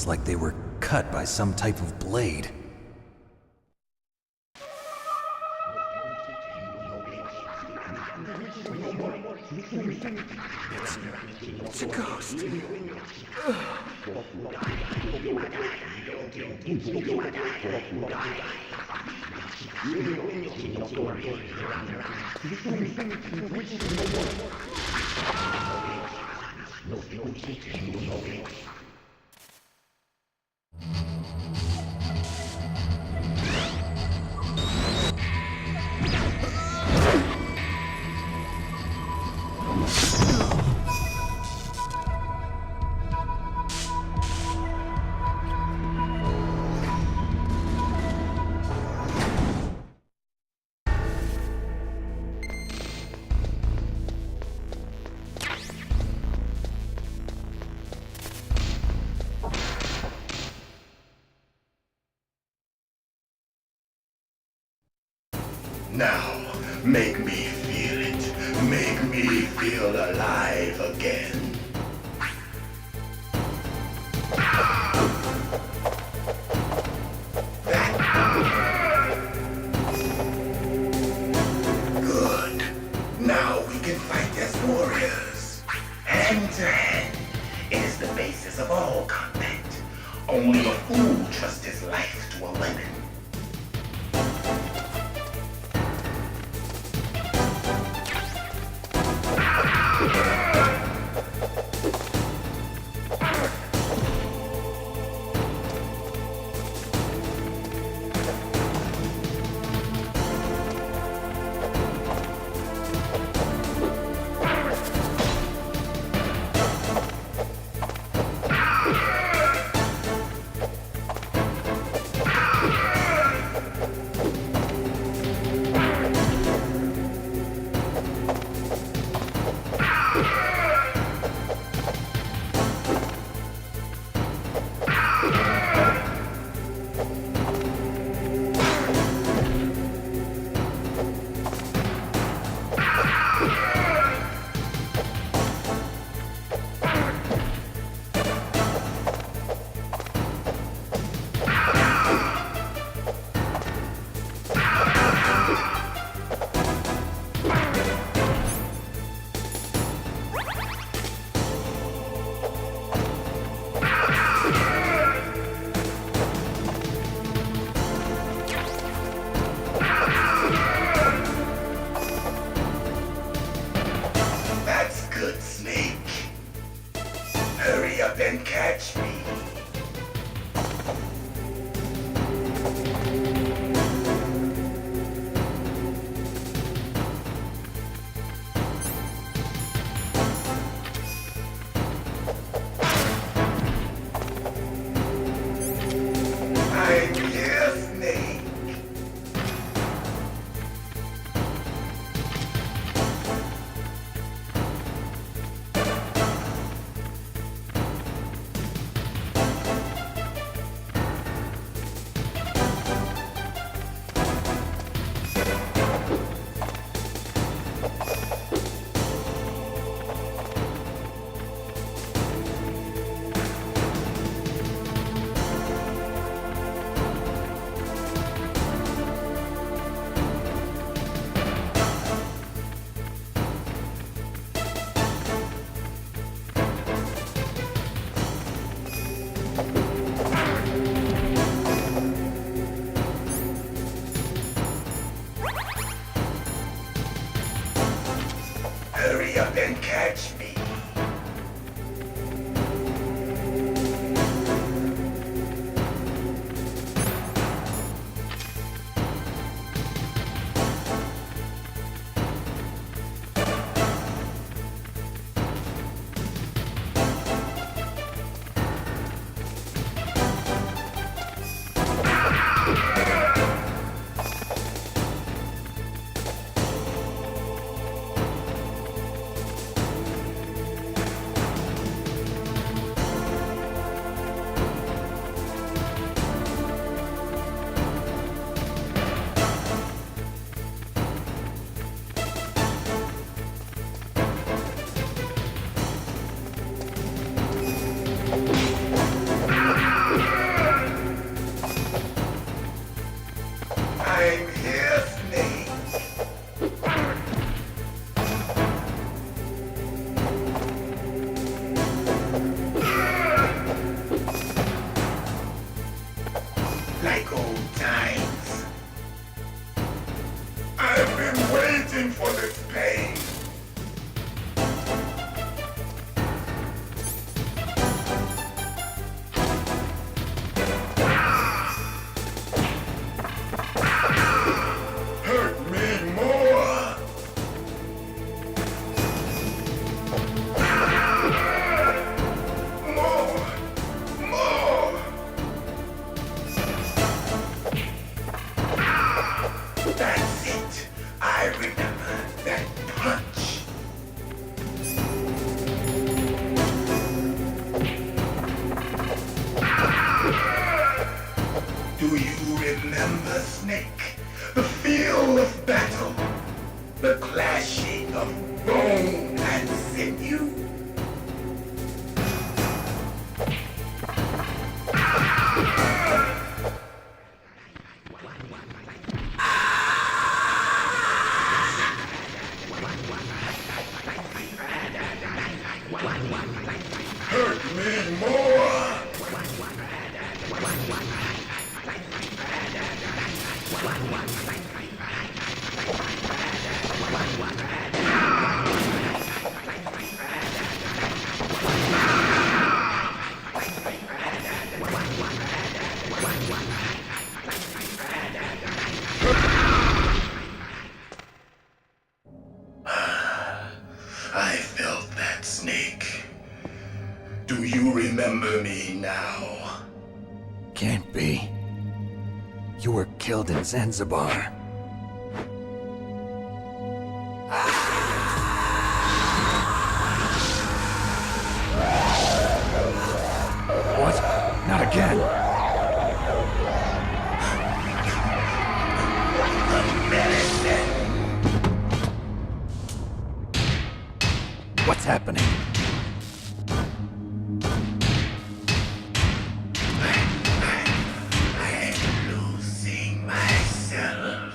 Speaker 1: Like they were cut by some type of blade. It's a ghost.
Speaker 2: Now, make me feel it. Make me feel alive again. Good. Now we can fight as warriors. Hand to hand. It is the basis of all combat. Only a fool trusts his life to a weapon. Then catch me. I'm here, Snake. Hurry up and catch me.
Speaker 11: remember, Snake? The feel of battle, the clashing of bone and sinew. Hurt me more! I felt that, Snake. Do you remember me now?
Speaker 1: Can't be. You were killed in Zanzibar. What? Not again. What's happening?
Speaker 11: I'm losing myself.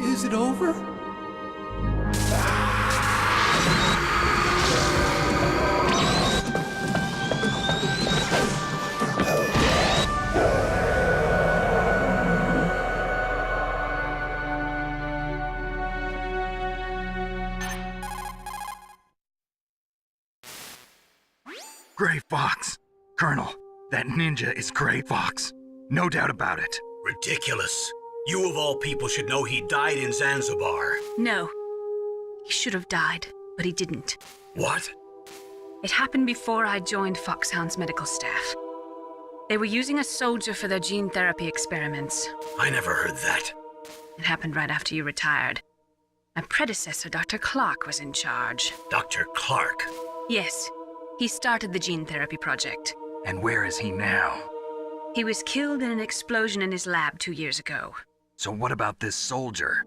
Speaker 1: Is it over?
Speaker 8: Gray Fox! Colonel, that ninja is Gray Fox. No doubt about it.
Speaker 4: Ridiculous. You of all people should know he died in Zanzibar.
Speaker 5: No. He should have died, but he didn't.
Speaker 4: What?
Speaker 5: It happened before I joined Foxhound's medical staff. They were using a soldier for their gene therapy experiments.
Speaker 4: I never heard that.
Speaker 5: It happened right after you retired. My predecessor, Dr. Clark, was in charge.
Speaker 4: Dr. Clark?
Speaker 5: Yes. He started the gene therapy project.
Speaker 8: And where is he now?
Speaker 5: He was killed in an explosion in his lab 2 years ago.
Speaker 8: So what about this soldier?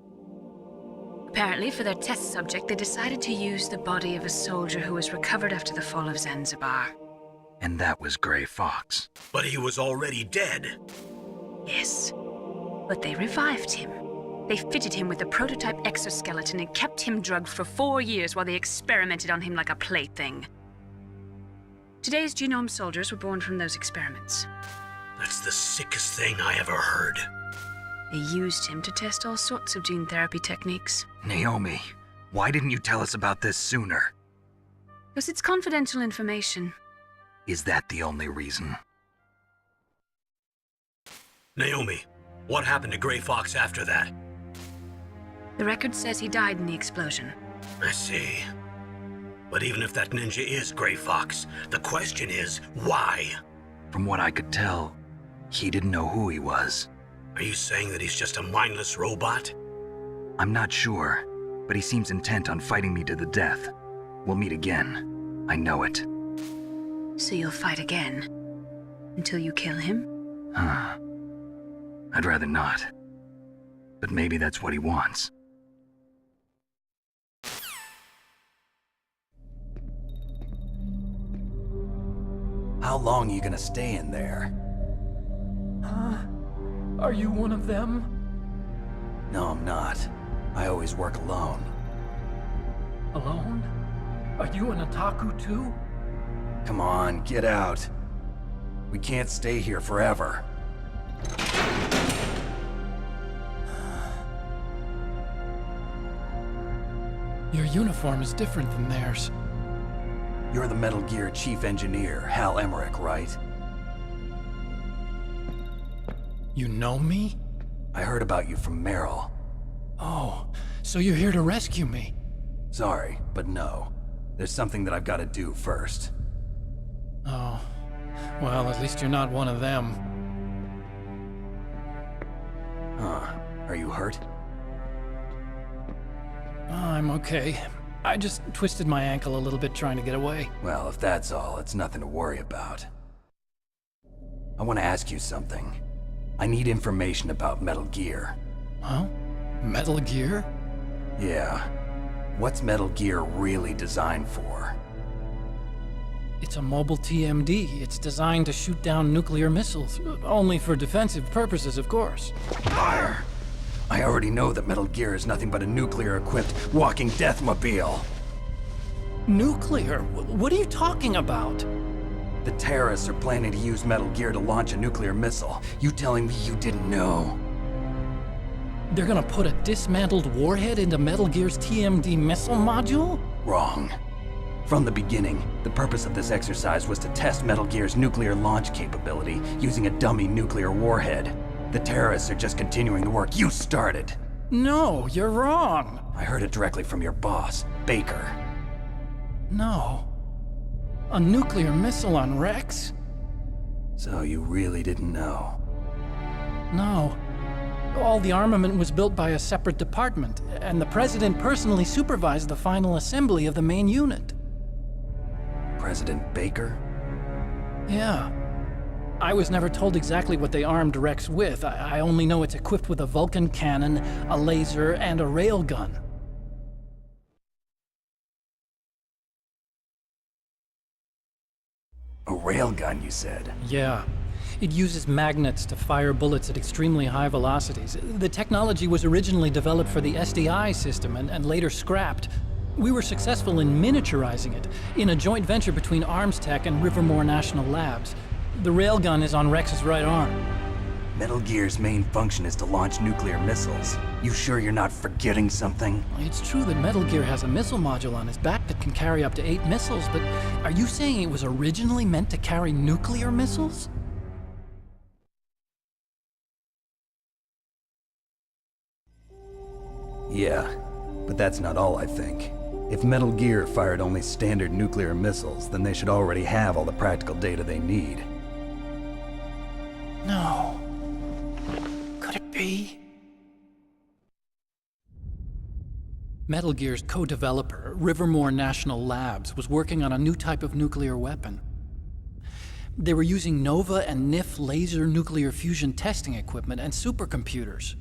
Speaker 5: Apparently, for their test subject, they decided to use the body of a soldier who was recovered after the fall of Zanzibar.
Speaker 8: And that was Gray Fox.
Speaker 4: But he was already dead.
Speaker 5: Yes. But they revived him. They fitted him with a prototype exoskeleton and kept him drugged for 4 years while they experimented on him like a plaything. Today's genome soldiers were born from those experiments.
Speaker 4: That's the sickest thing I ever heard.
Speaker 5: They used him to test all sorts of gene therapy techniques.
Speaker 8: Naomi, why didn't you tell us about this sooner?
Speaker 5: Because it's confidential information.
Speaker 8: Is that the only reason?
Speaker 4: Naomi, what happened to Gray Fox after that?
Speaker 5: The record says he died in the explosion.
Speaker 4: I see. But even if that ninja is Gray Fox, the question is, why?
Speaker 8: From what I could tell, he didn't know who he was.
Speaker 4: Are you saying that he's just a mindless robot?
Speaker 8: I'm not sure, but he seems intent on fighting me to the death. We'll meet again. I know it.
Speaker 5: So you'll fight again? Until you kill him?
Speaker 8: Huh. I'd rather not. But maybe that's what he wants.
Speaker 1: How long are you gonna stay in there?
Speaker 12: Are you one of them?
Speaker 1: No, I'm not. I always work alone.
Speaker 12: Alone? Are you an otaku too?
Speaker 1: Come on, get out. We can't stay here forever.
Speaker 12: Your uniform is different than theirs.
Speaker 1: You're the Metal Gear Chief Engineer, Hal Emmerich, right?
Speaker 12: You know me?
Speaker 1: I heard about you from Meryl.
Speaker 12: Oh, so you're here to rescue me?
Speaker 1: Sorry, but no. There's something that I've got to do first.
Speaker 12: Oh, well, at least you're not one of them.
Speaker 1: Huh. Are you hurt?
Speaker 12: I'm okay. I just twisted my ankle a little bit trying to get away.
Speaker 1: Well, if that's all, it's nothing to worry about. I want to ask you something. I need information about Metal Gear.
Speaker 12: Huh? Metal Gear?
Speaker 1: Yeah. What's Metal Gear really designed for?
Speaker 12: It's a mobile TMD. It's designed to shoot down nuclear missiles. Only for defensive purposes, of course.
Speaker 1: Fire! I already know that Metal Gear is nothing but a nuclear-equipped walking deathmobile.
Speaker 12: Nuclear? What are you talking about?
Speaker 1: The terrorists are planning to use Metal Gear to launch a nuclear missile. You telling me you didn't know?
Speaker 12: They're gonna put a dismantled warhead into Metal Gear's TMD missile module?
Speaker 1: Wrong. From the beginning, the purpose of this exercise was to test Metal Gear's nuclear launch capability using a dummy nuclear warhead. The terrorists are just continuing the work you started.
Speaker 12: No, you're wrong.
Speaker 1: I heard it directly from your boss, Baker.
Speaker 12: No. A nuclear missile on Rex?
Speaker 1: So you really didn't know?
Speaker 12: No. All the armament was built by a separate department, and the President personally supervised the final assembly of the main unit.
Speaker 1: President Baker?
Speaker 12: Yeah. I was never told exactly what they armed Rex with. I only know it's equipped with a Vulcan cannon, a laser, and a railgun.
Speaker 1: A railgun, you said?
Speaker 12: Yeah. It uses magnets to fire bullets at extremely high velocities. The technology was originally developed for the SDI system and later scrapped. We were successful in miniaturizing it, in a joint venture between Arms Tech and Rivermore National Labs. The railgun is on Rex's right arm.
Speaker 1: Metal Gear's main function is to launch nuclear missiles. You sure you're not forgetting something?
Speaker 12: It's true that Metal Gear has a missile module on his back that can carry up to 8 missiles, but are you saying it was originally meant to carry nuclear missiles?
Speaker 1: Yeah, but that's not all I think. If Metal Gear fired only standard nuclear missiles, then they should already have all the practical data they need.
Speaker 12: No. Could it be? Metal Gear's co-developer, Rivermore National Labs, was working on a new type of nuclear weapon. They were using NOVA and NIF laser nuclear fusion testing equipment and supercomputers.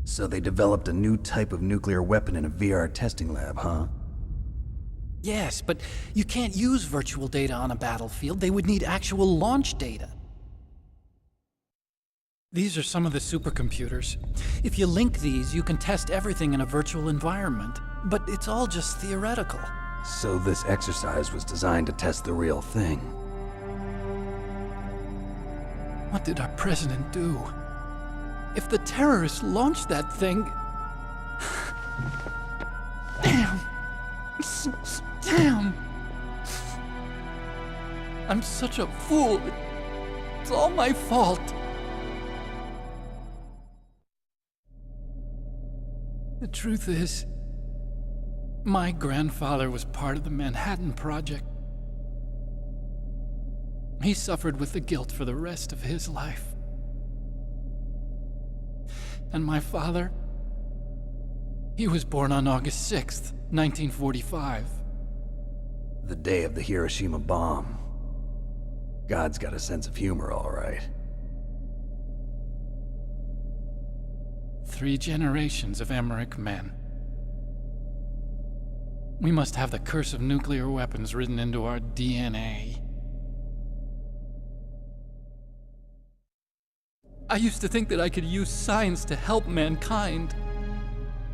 Speaker 1: So they developed a new type of nuclear weapon in a VR testing lab, huh?
Speaker 12: Yes, but you can't use virtual data on a battlefield. They would need actual launch data. These are some of the supercomputers. If you link these, you can test everything in a virtual environment. But it's all just theoretical.
Speaker 1: So this exercise was designed to test the real thing.
Speaker 12: What did our president do? If the terrorists launched that thing... Damn! Damn! I'm such a fool. It's all my fault. The truth is, my grandfather was part of the Manhattan Project. He suffered with the guilt for the rest of his life. And my father, he was born on August 6th, 1945.
Speaker 1: The day of the Hiroshima bomb. God's got a sense of humor, all right.
Speaker 12: 3 generations of Emmerich men. We must have the curse of nuclear weapons written into our DNA. I used to think that I could use science to help mankind,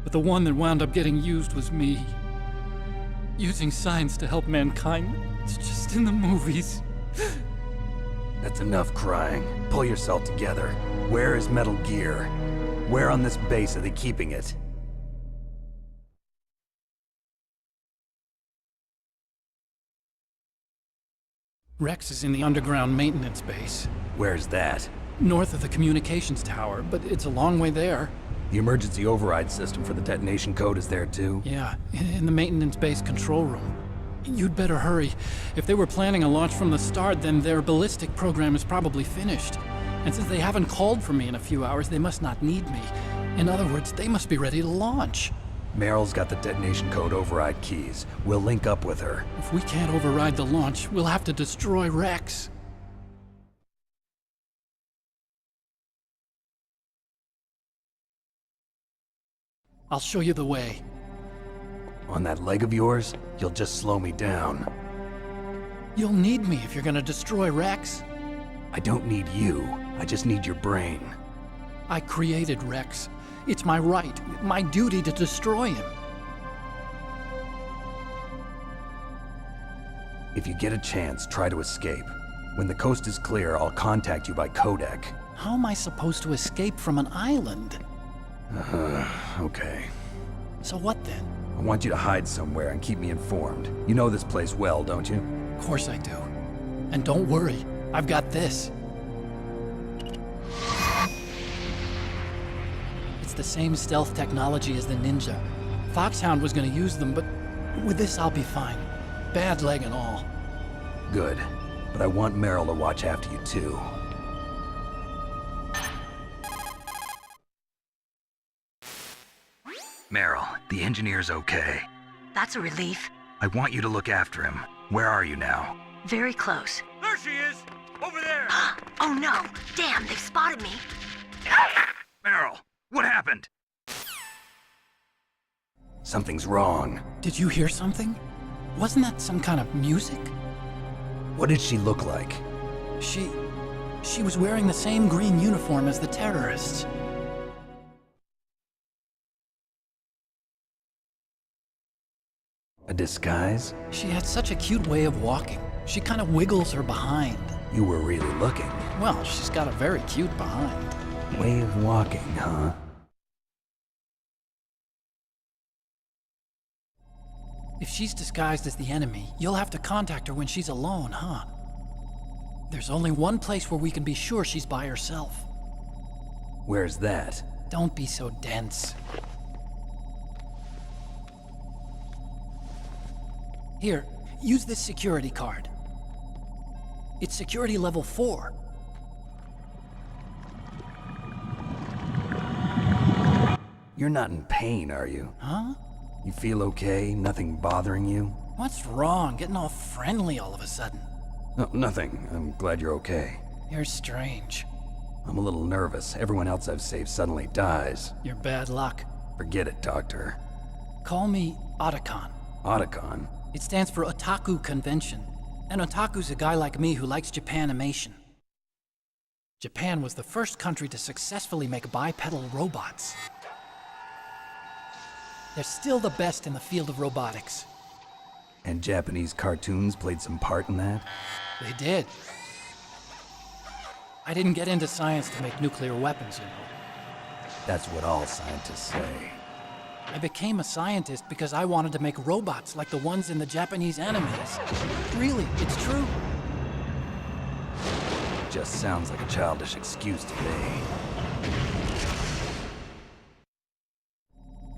Speaker 12: but the one that wound up getting used was me. Using science to help mankind, it's just in the movies.
Speaker 1: That's enough crying. Pull yourself together. Where is Metal Gear? Where on this base are they keeping it?
Speaker 12: Rex is in the underground maintenance base.
Speaker 1: Where's that?
Speaker 12: North of the communications tower, but it's a long way there.
Speaker 1: The emergency override system for the detonation code is there too?
Speaker 12: Yeah, in the maintenance base control room. You'd better hurry. If they were planning a launch from the start, then their ballistic program is probably finished. And since they haven't called for me in a few hours, they must not need me. In other words, they must be ready to launch.
Speaker 1: Meryl's got the detonation code override keys. We'll link up with her.
Speaker 12: If we can't override the launch, we'll have to destroy Rex. I'll show you the way.
Speaker 1: On that leg of yours, you'll just slow me down.
Speaker 12: You'll need me if you're gonna destroy Rex.
Speaker 1: I don't need you. I just need your brain.
Speaker 12: I created Rex. It's my right, my duty to destroy him.
Speaker 1: If you get a chance, try to escape. When the coast is clear, I'll contact you by codec.
Speaker 12: How am I supposed to escape from an island?
Speaker 1: Okay.
Speaker 12: So what then?
Speaker 1: I want you to hide somewhere and keep me informed. You know this place well, don't you?
Speaker 12: Of course I do. And don't worry, I've got this. It's the same stealth technology as the Ninja. Foxhound was gonna use them, but with this I'll be fine. Bad leg and all.
Speaker 1: Good. But I want Meryl to watch after you too.
Speaker 8: Meryl, the engineer's okay.
Speaker 7: That's a relief.
Speaker 8: I want you to look after him. Where are you now?
Speaker 7: Very close.
Speaker 3: There she is! Over there!
Speaker 7: Oh no! Damn, they've spotted me.
Speaker 8: Meryl, what happened?
Speaker 1: Something's wrong.
Speaker 12: Did you hear something? Wasn't that some kind of music?
Speaker 1: What did she look like?
Speaker 12: She was wearing the same green uniform as the terrorists.
Speaker 1: A disguise?
Speaker 12: She had such a cute way of walking. She kind of wiggles her behind.
Speaker 1: You were really looking.
Speaker 12: Well, she's got a very cute behind.
Speaker 1: Way of walking, huh?
Speaker 12: If she's disguised as the enemy, you'll have to contact her when she's alone, huh? There's only one place where we can be sure she's by herself.
Speaker 1: Where's that?
Speaker 12: Don't be so dense. Here, use this security card. It's security level 4.
Speaker 1: You're not in pain, are you?
Speaker 12: Huh?
Speaker 1: You feel okay? Nothing bothering you?
Speaker 12: What's wrong? Getting all friendly all of a sudden.
Speaker 1: No, nothing. I'm glad you're okay.
Speaker 12: You're strange.
Speaker 1: I'm a little nervous. Everyone else I've saved suddenly dies.
Speaker 12: You're bad luck.
Speaker 1: Forget it, Doctor.
Speaker 12: Call me Otacon.
Speaker 1: Otacon?
Speaker 12: It stands for Otaku Convention. And otaku's a guy like me who likes Japanimation. Japan was the first country to successfully make bipedal robots. They're still the best in the field of robotics.
Speaker 1: And Japanese cartoons played some part in that?
Speaker 12: They did. I didn't get into science to make nuclear weapons, you know.
Speaker 1: That's what all scientists say.
Speaker 12: I became a scientist because I wanted to make robots like the ones in the Japanese animes. Really, it's true.
Speaker 1: Just sounds like a childish excuse to me.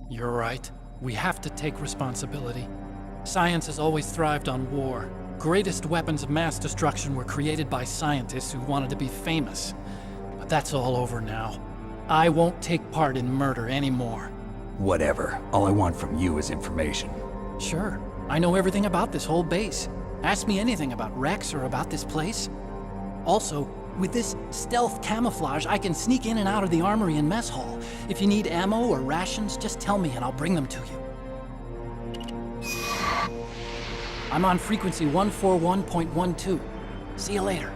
Speaker 12: You're right. We have to take responsibility. Science has always thrived on war. Greatest weapons of mass destruction were created by scientists who wanted to be famous. But that's all over now. I won't take part in murder anymore.
Speaker 1: Whatever. All I want from you is information.
Speaker 12: Sure. I know everything about this whole base. Ask me anything about Rex or about this place. Also, with this stealth camouflage, I can sneak in and out of the armory and mess hall. If you need ammo or rations, just tell me and I'll bring them to you. I'm on frequency 141.12. See you later.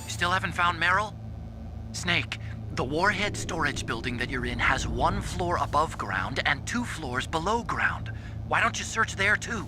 Speaker 13: Still haven't found Meryl? Snake, the warhead storage building that you're in has 1 floor above ground and 2 floors below ground. Why don't you search there too?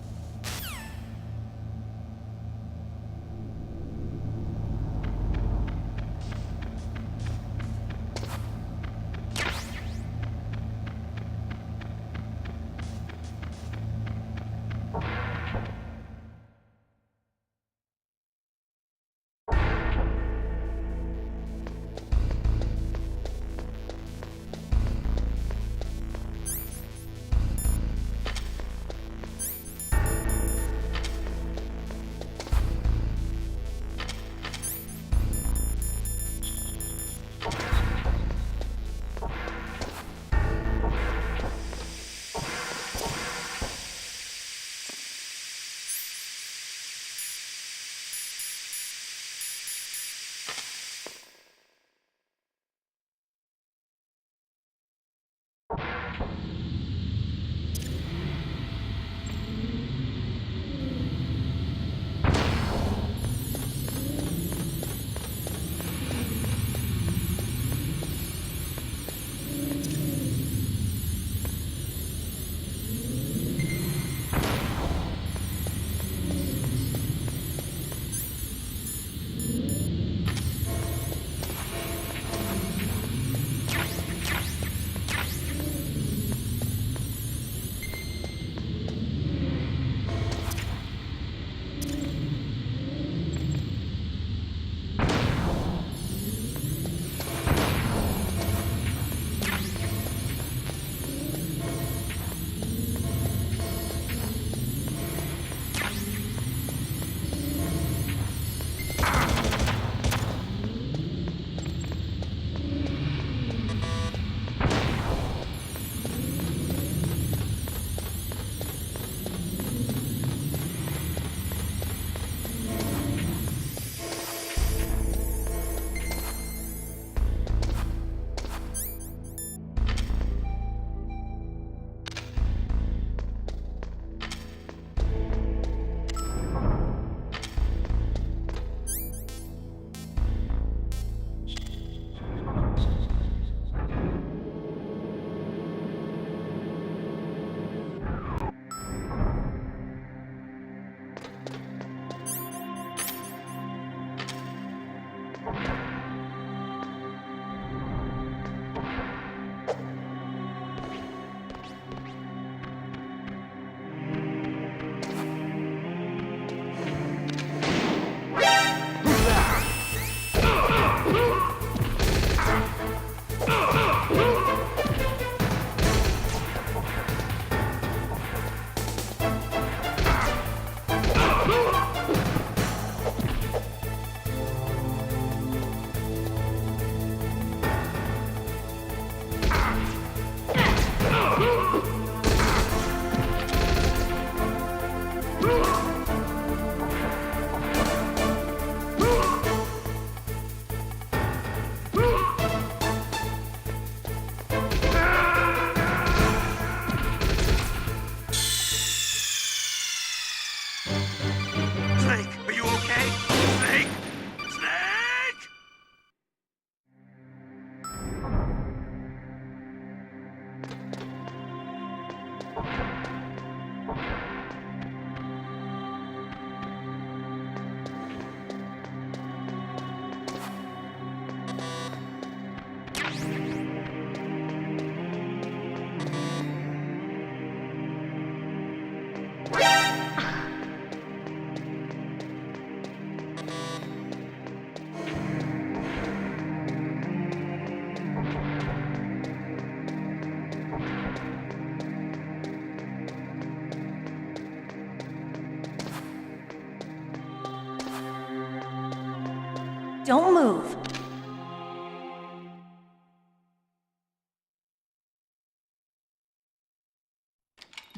Speaker 7: Don't move.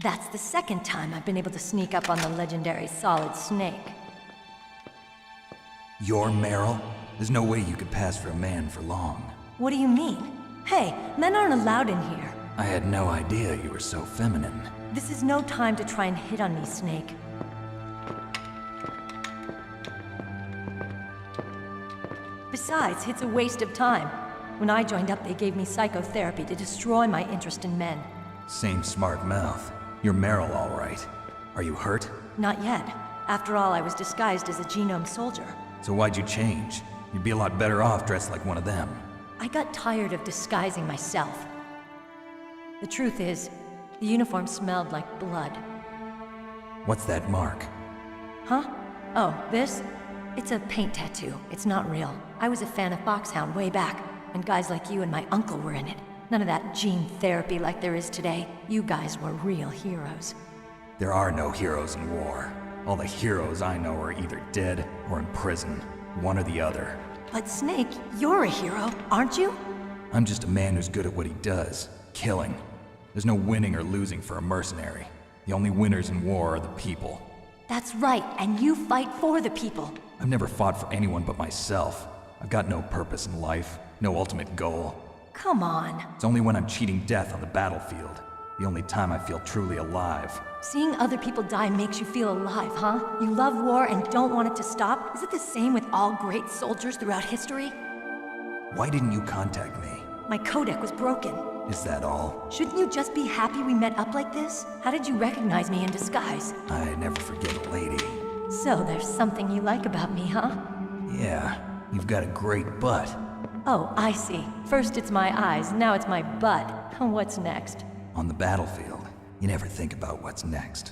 Speaker 7: That's the second time I've been able to sneak up on the legendary Solid Snake.
Speaker 8: You're Meryl? There's no way you could pass for a man for long.
Speaker 7: What do you mean? Hey, men aren't allowed in here.
Speaker 8: I had no idea you were so feminine.
Speaker 7: This is no time to try and hit on me, Snake. Besides, it's a waste of time. When I joined up, they gave me psychotherapy to destroy my interest in men.
Speaker 8: Same smart mouth. You're Meryl, all right. Are you hurt?
Speaker 7: Not yet. After all, I was disguised as a genome soldier.
Speaker 8: So why'd you change? You'd be a lot better off dressed like one of them.
Speaker 7: I got tired of disguising myself. The truth is, the uniform smelled like blood.
Speaker 8: What's that mark?
Speaker 7: Huh? Oh, this? It's a paint tattoo. It's not real. I was a fan of Foxhound way back, and guys like you and my uncle were in it. None of that gene therapy like there is today. You guys were real heroes.
Speaker 8: There are no heroes in war. All the heroes I know are either dead or in prison. One or the other.
Speaker 7: But Snake, you're a hero, aren't you?
Speaker 8: I'm just a man who's good at what he does. Killing. There's no winning or losing for a mercenary. The only winners in war are the people.
Speaker 7: That's right, and you fight for the people.
Speaker 8: I've never fought for anyone but myself. I've got no purpose in life, no ultimate goal.
Speaker 7: Come on.
Speaker 8: It's only when I'm cheating death on the battlefield. The only time I feel truly alive.
Speaker 7: Seeing other people die makes you feel alive, huh? You love war and don't want it to stop? Is it the same with all great soldiers throughout history?
Speaker 8: Why didn't you contact me?
Speaker 7: My codec was broken.
Speaker 8: Is that all?
Speaker 7: Shouldn't you just be happy we met up like this? How did you recognize me in disguise?
Speaker 8: I never forget a lady.
Speaker 7: So there's something you like about me, huh?
Speaker 8: Yeah, you've got a great butt.
Speaker 7: Oh, I see. First it's my eyes, now it's my butt. What's next?
Speaker 8: On the battlefield, you never think about what's next.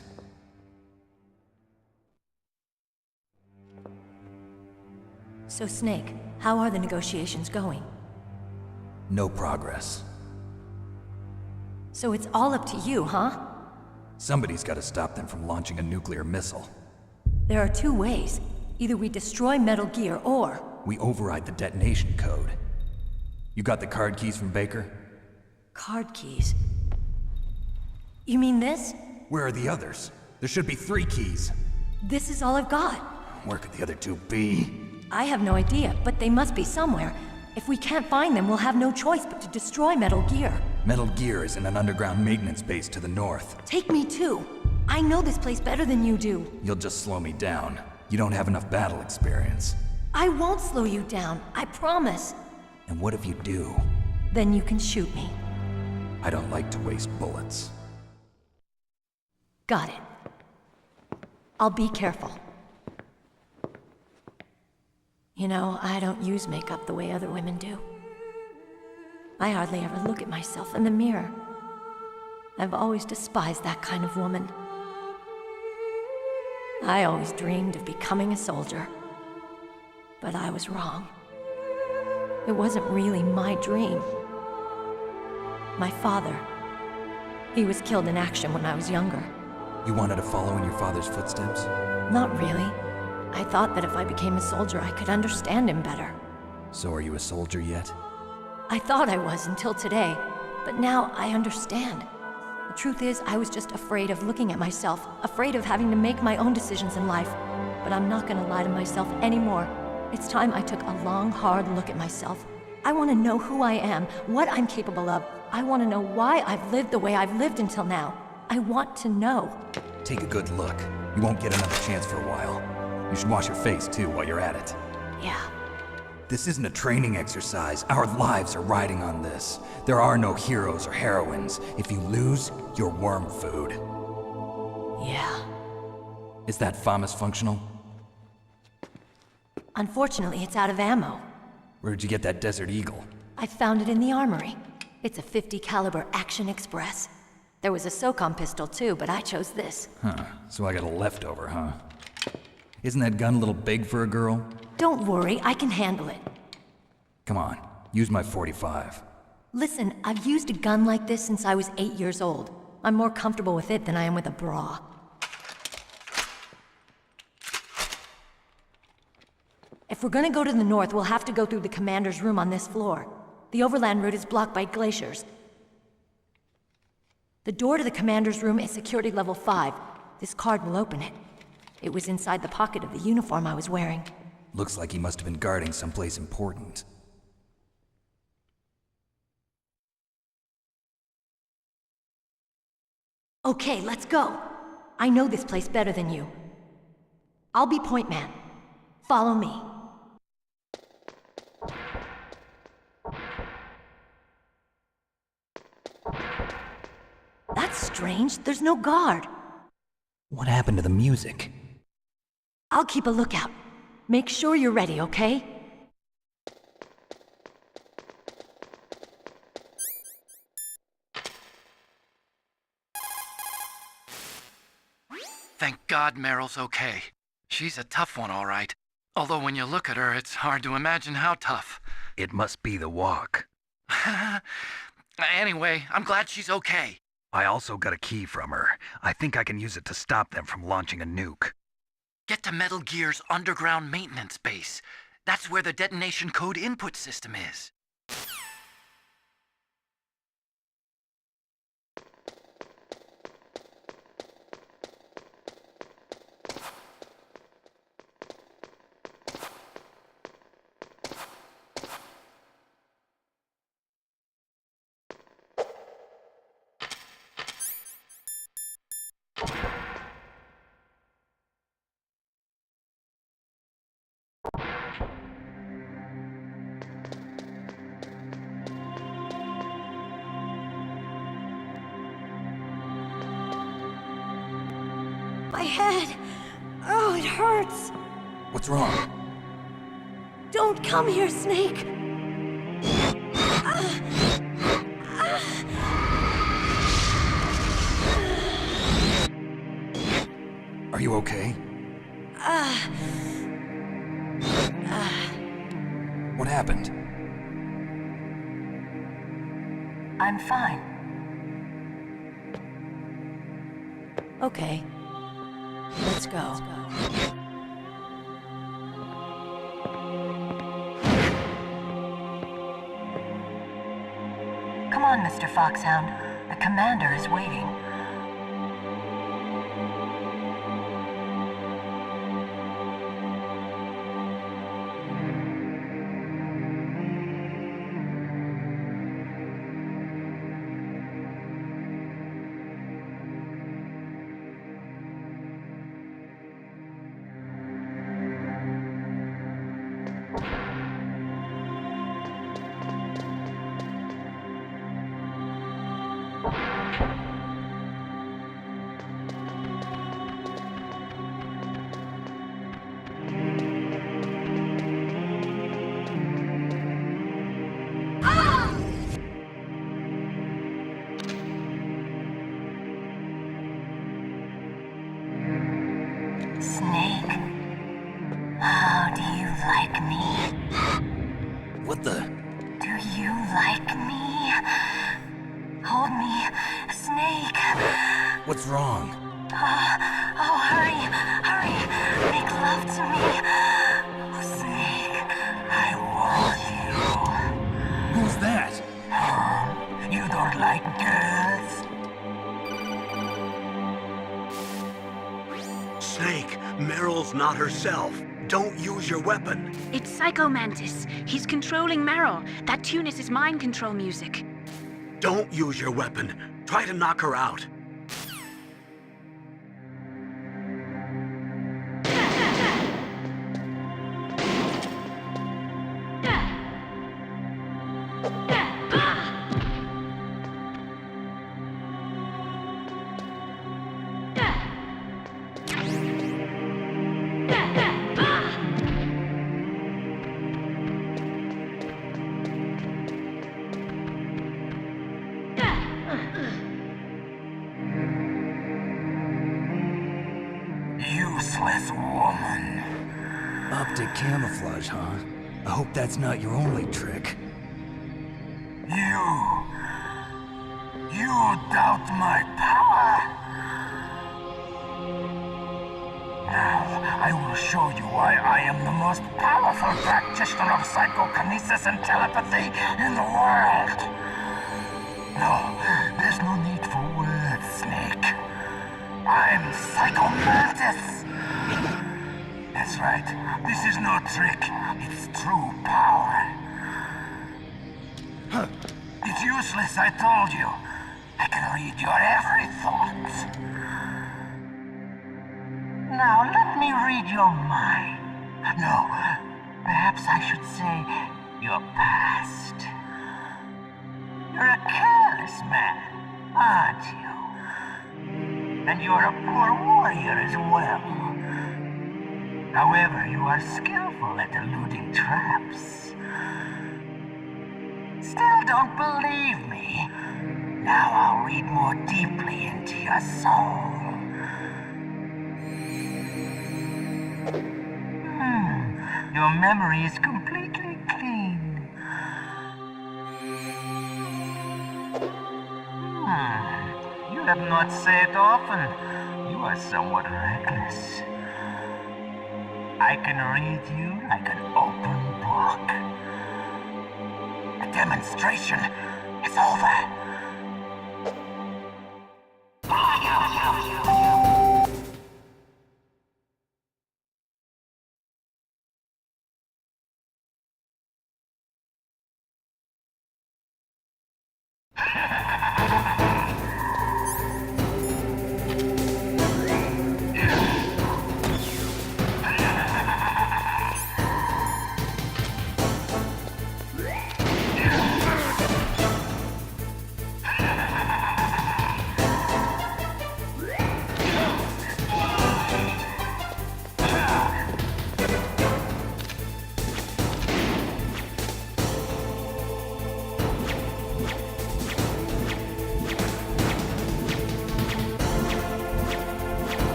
Speaker 7: So Snake, how are the negotiations going?
Speaker 8: No progress.
Speaker 7: So it's all up to you, huh?
Speaker 8: Somebody's got to stop them from launching a nuclear missile.
Speaker 7: There are two ways. Either we destroy Metal Gear, or...
Speaker 8: we override the detonation code. You got the card keys from Baker?
Speaker 7: Card keys? You mean this?
Speaker 8: Where are the others? There should be 3 keys.
Speaker 7: This is all I've got.
Speaker 8: Where could the other 2 be?
Speaker 7: I have no idea, but they must be somewhere. If we can't find them, we'll have no choice but to destroy Metal Gear.
Speaker 8: Metal Gear is in an underground maintenance base to the north.
Speaker 7: Take me too. I know this place better than you do.
Speaker 8: You'll just slow me down. You don't have enough battle experience.
Speaker 7: I won't slow you down, I promise.
Speaker 8: And what if you do?
Speaker 7: Then you can shoot me.
Speaker 8: I don't like to waste bullets.
Speaker 7: Got it. I'll be careful. You know, I don't use makeup the way other women do. I hardly ever look at myself in the mirror. I've always despised that kind of woman. I always dreamed of becoming a soldier. But I was wrong. It wasn't really my dream. My father, he was killed in action when I was younger.
Speaker 8: You wanted to follow in your father's footsteps?
Speaker 7: Not really. I thought that if I became a soldier, I could understand him better.
Speaker 8: So are you a soldier yet?
Speaker 7: I thought I was until today, but now I understand. The truth is, I was just afraid of looking at myself, afraid of having to make my own decisions in life. But I'm not gonna lie to myself anymore. It's time I took a long, hard look at myself. I want to know who I am, what I'm capable of. I want to know why I've lived the way I've lived until now. I want to know.
Speaker 8: Take a good look. You won't get another chance for a while. You should wash your face, too, while you're at it.
Speaker 7: Yeah.
Speaker 8: This isn't a training exercise. Our lives are riding on this. There are no heroes or heroines. If you lose, you're worm food.
Speaker 7: Yeah.
Speaker 8: Is that FAMAS functional?
Speaker 7: Unfortunately, it's out of ammo.
Speaker 8: Where'd you get that Desert Eagle?
Speaker 7: I found it in the armory. It's a .50 caliber Action Express. There was a SOCOM pistol too, but I chose this.
Speaker 8: Huh, so I got a leftover, huh? Isn't that gun a little big for a girl?
Speaker 7: Don't worry, I can handle it.
Speaker 8: Come on, use my .45.
Speaker 7: Listen, I've used a gun like this since I was 8 years old. I'm more comfortable with it than I am with a bra. If If we're gonna go to the north, we'll have to go through the commander's room on this floor. The overland route is blocked by glaciers. The door to the commander's room is security level 5. This card will open it. It was inside the pocket of the uniform I was wearing.
Speaker 8: Looks like he must have been guarding someplace important.
Speaker 7: Okay, let's go. I know this place better than you. I'll be point man. Follow me. That's strange. There's no guard.
Speaker 8: What happened to the music?
Speaker 7: I'll keep a lookout. Make sure you're ready, okay?
Speaker 13: Thank God Meryl's okay. She's a tough one, all right. Although when you look at her, it's hard to imagine how tough.
Speaker 8: It must be the walk.
Speaker 13: Anyway, I'm glad she's okay.
Speaker 8: I also got a key from her. I think I can use it to stop them from launching a nuke.
Speaker 13: Get to Metal Gear's underground maintenance base. That's where the detonation code input system is.
Speaker 7: My head! Oh, it hurts!
Speaker 8: What's wrong?
Speaker 7: Don't come here, Snake!
Speaker 8: Are you okay? What happened?
Speaker 7: I'm fine. Okay. Let's go. Come on, Mr. Foxhound. The commander is waiting. Snake, how do you like me?
Speaker 8: What the?
Speaker 7: Do you like me? Hold me, Snake.
Speaker 8: What's wrong?
Speaker 7: Oh, hurry, hurry. Make love to me. Oh, Snake, I want you.
Speaker 8: Who's that?
Speaker 7: Oh, you don't like girls?
Speaker 4: Snake, Meryl's not herself. Don't use your weapon.
Speaker 5: It's Psycho Mantis. He's controlling Meryl. That tune is his mind control music.
Speaker 4: Don't use your weapon. Try to knock her out.
Speaker 11: Useless woman.
Speaker 8: Optic camouflage, huh? I hope that's not your only trick.
Speaker 11: You doubt my power? Now, I will show you why I am the most powerful practitioner of psychokinesis and telepathy in the world. No, there's no need for words, Snake. I'm Psychomantis. That's right. This is no trick. It's true power. It's useless, I told you. I can read your every thought. Now, let me read your mind. No, perhaps I should say your past. You're a careless man, aren't you? And you're a poor warrior as well. However, you are skillful at eluding traps. Still don't believe me? Now I'll read more deeply into your soul. Your memory is completely clean. You have not said often. You are somewhat reckless. I can read you like an open book. The demonstration is over.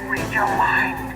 Speaker 11: read your mind.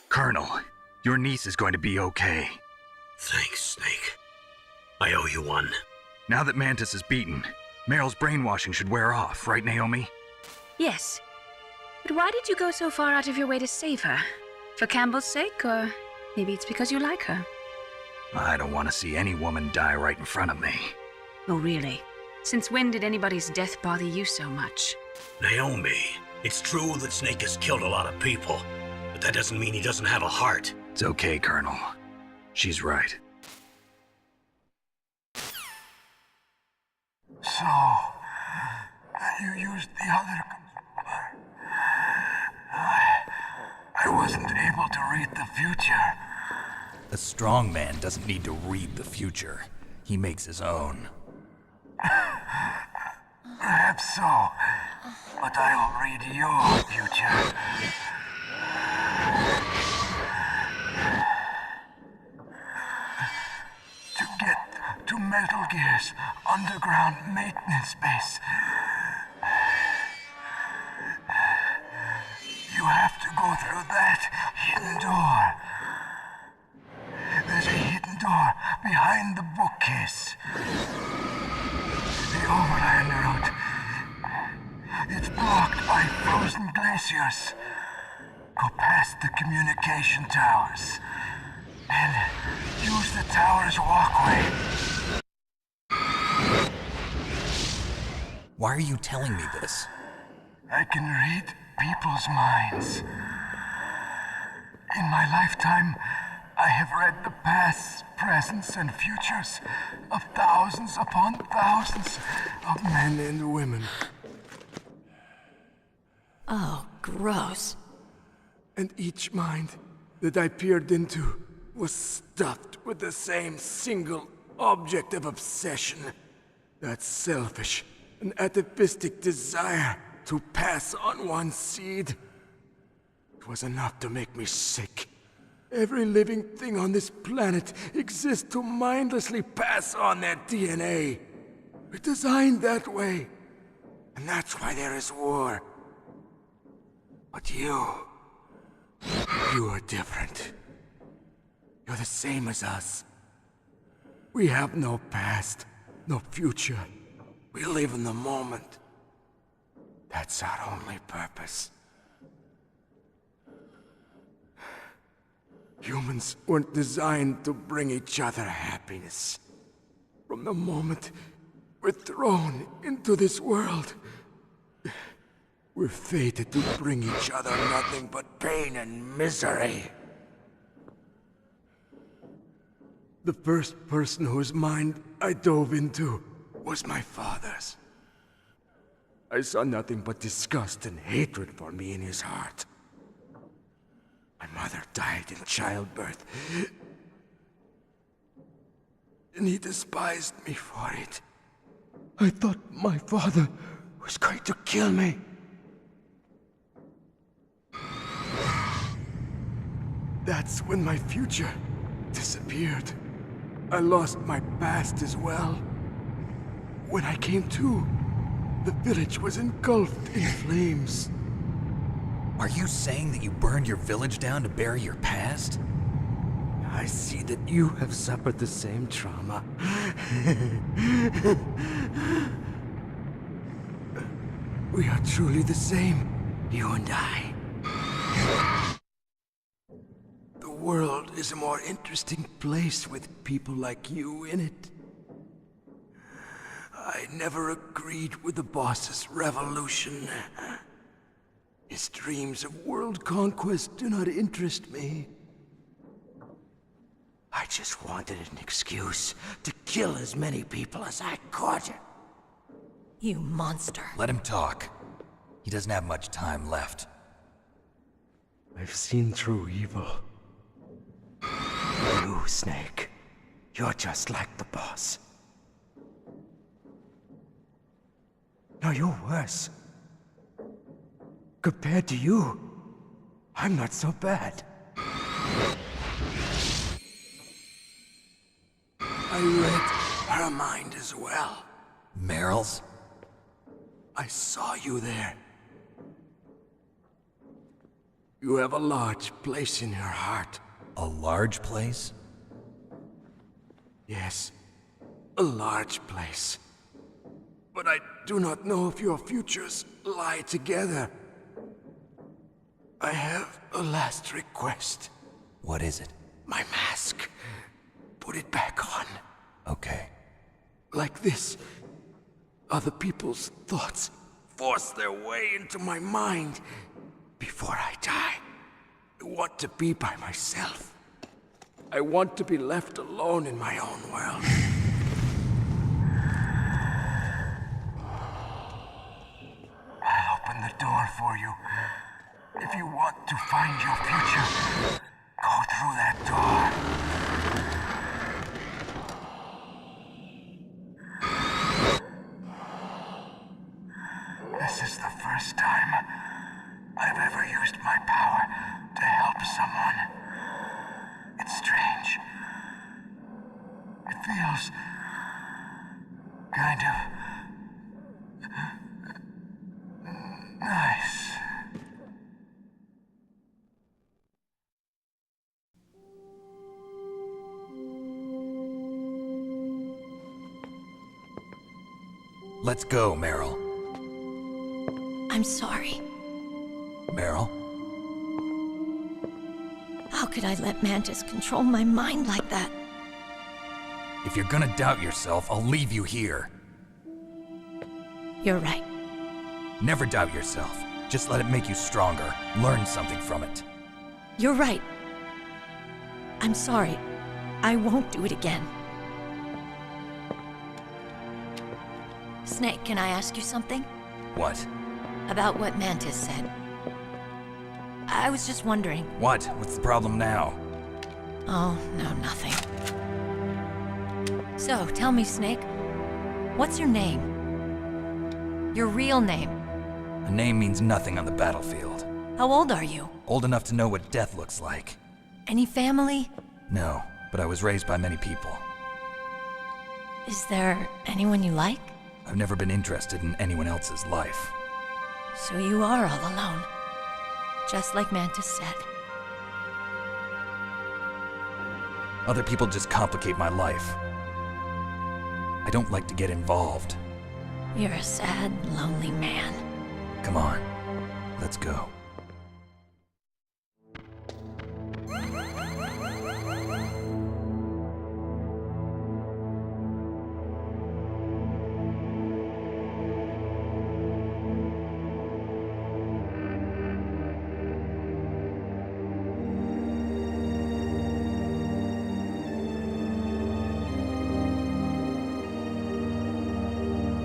Speaker 8: Colonel, your niece is going to be okay.
Speaker 4: Thanks, Snake. I owe you one.
Speaker 8: Now that Mantis is beaten, Meryl's brainwashing should wear off, right, Naomi?
Speaker 5: Yes. But why did you go so far out of your way to save her? For Campbell's sake, or maybe it's because you like her?
Speaker 8: I don't want to see any woman die right in front of me.
Speaker 5: Oh, really? Since when did anybody's death bother you so much?
Speaker 4: Naomi, it's true that Snake has killed a lot of people, but that doesn't mean he doesn't have a heart.
Speaker 8: It's okay, Colonel. She's right.
Speaker 11: So, you used the other... I wasn't able to read the future.
Speaker 1: A strong man doesn't need to read the future. He makes his own.
Speaker 11: Perhaps so, but I'll read your future. To get to Metal Gear's underground maintenance base, you have to go through that hidden door. There's a hidden door behind the bookcase. The Overland route. It It's blocked by frozen glaciers. Go past the communication towers. And use the tower's walkway.
Speaker 8: Why are you telling me this?
Speaker 11: I can read people's minds. In my lifetime, I have read the pasts, presents, and futures of thousands upon thousands of men and women.
Speaker 7: Oh, gross.
Speaker 11: And each mind that I peered into was stuffed with the same single object of obsession. That selfish and atavistic desire to pass on one seed. It was enough to make me sick. Every living thing on this planet exists to mindlessly pass on their DNA. We're designed that way. And that's why there is war. But you are different. You're the same as us. We have no past, no future. We live in the moment. That's our only purpose. Humans weren't designed to bring each other happiness. From the moment we're thrown into this world, we're fated to bring each other nothing but pain and misery. The first person whose mind I dove into was my father's. I saw nothing but disgust and hatred for me in his heart. My mother died in childbirth, and he despised me for it. I thought my father was going to kill me. That's when my future disappeared. I lost my past as well. When I came to, the village was engulfed in flames.
Speaker 8: Are you saying that you burned your village down to bury your past?
Speaker 11: I see that you have suffered the same trauma. We are truly the same, you and I. The world is a more interesting place with people like you in it. I never agreed with the boss's revolution. His dreams of world conquest do not interest me. I just wanted an excuse to kill as many people as I could.
Speaker 7: You monster.
Speaker 8: Let him talk. He doesn't have much time left.
Speaker 11: I've seen true evil. You, Snake. You're just like the boss. No, you're worse. Compared to you, I'm not so bad. I read her mind as well.
Speaker 8: Meryl's?
Speaker 11: I saw you there. You have a large place in her heart.
Speaker 8: A large place?
Speaker 11: Yes, a large place. But I do not know if your futures lie together. I have a last request.
Speaker 8: What is it?
Speaker 11: My mask. Put it back on.
Speaker 8: Okay.
Speaker 11: Like this, other people's thoughts force their way into my mind. Before I die, I want to be by myself. I want to be left alone in my own world. I'll open the door for you. If you want to find your future, go through that door. This is the first time I've ever used my power to help someone. It's strange. It feels kind of nice.
Speaker 8: Let's go, Meryl.
Speaker 7: I'm I'm sorry.
Speaker 8: Meryl?
Speaker 7: How could I let Mantis control my mind like that?
Speaker 8: If you're gonna doubt yourself, I'll leave you here.
Speaker 7: You're right.
Speaker 8: Never doubt yourself. Just let it make you stronger. Learn something from it.
Speaker 7: You're right. I'm sorry. I won't do it again. Snake, can I ask you something?
Speaker 8: What?
Speaker 7: About what Mantis said. I was just wondering.
Speaker 8: What? What's the problem now?
Speaker 7: Oh, no, nothing. So, tell me, Snake. What's your name? Your real name?
Speaker 8: A name means nothing on the battlefield.
Speaker 7: How old are you?
Speaker 8: Old enough to know what death looks like.
Speaker 7: Any family?
Speaker 8: No, but I was raised by many people.
Speaker 7: Is there anyone you like?
Speaker 8: I've never been interested in anyone else's life.
Speaker 7: So you are all alone. Just like Mantis said.
Speaker 8: Other people just complicate my life. I don't like to get involved.
Speaker 7: You're a sad, lonely man.
Speaker 8: Come on, let's go.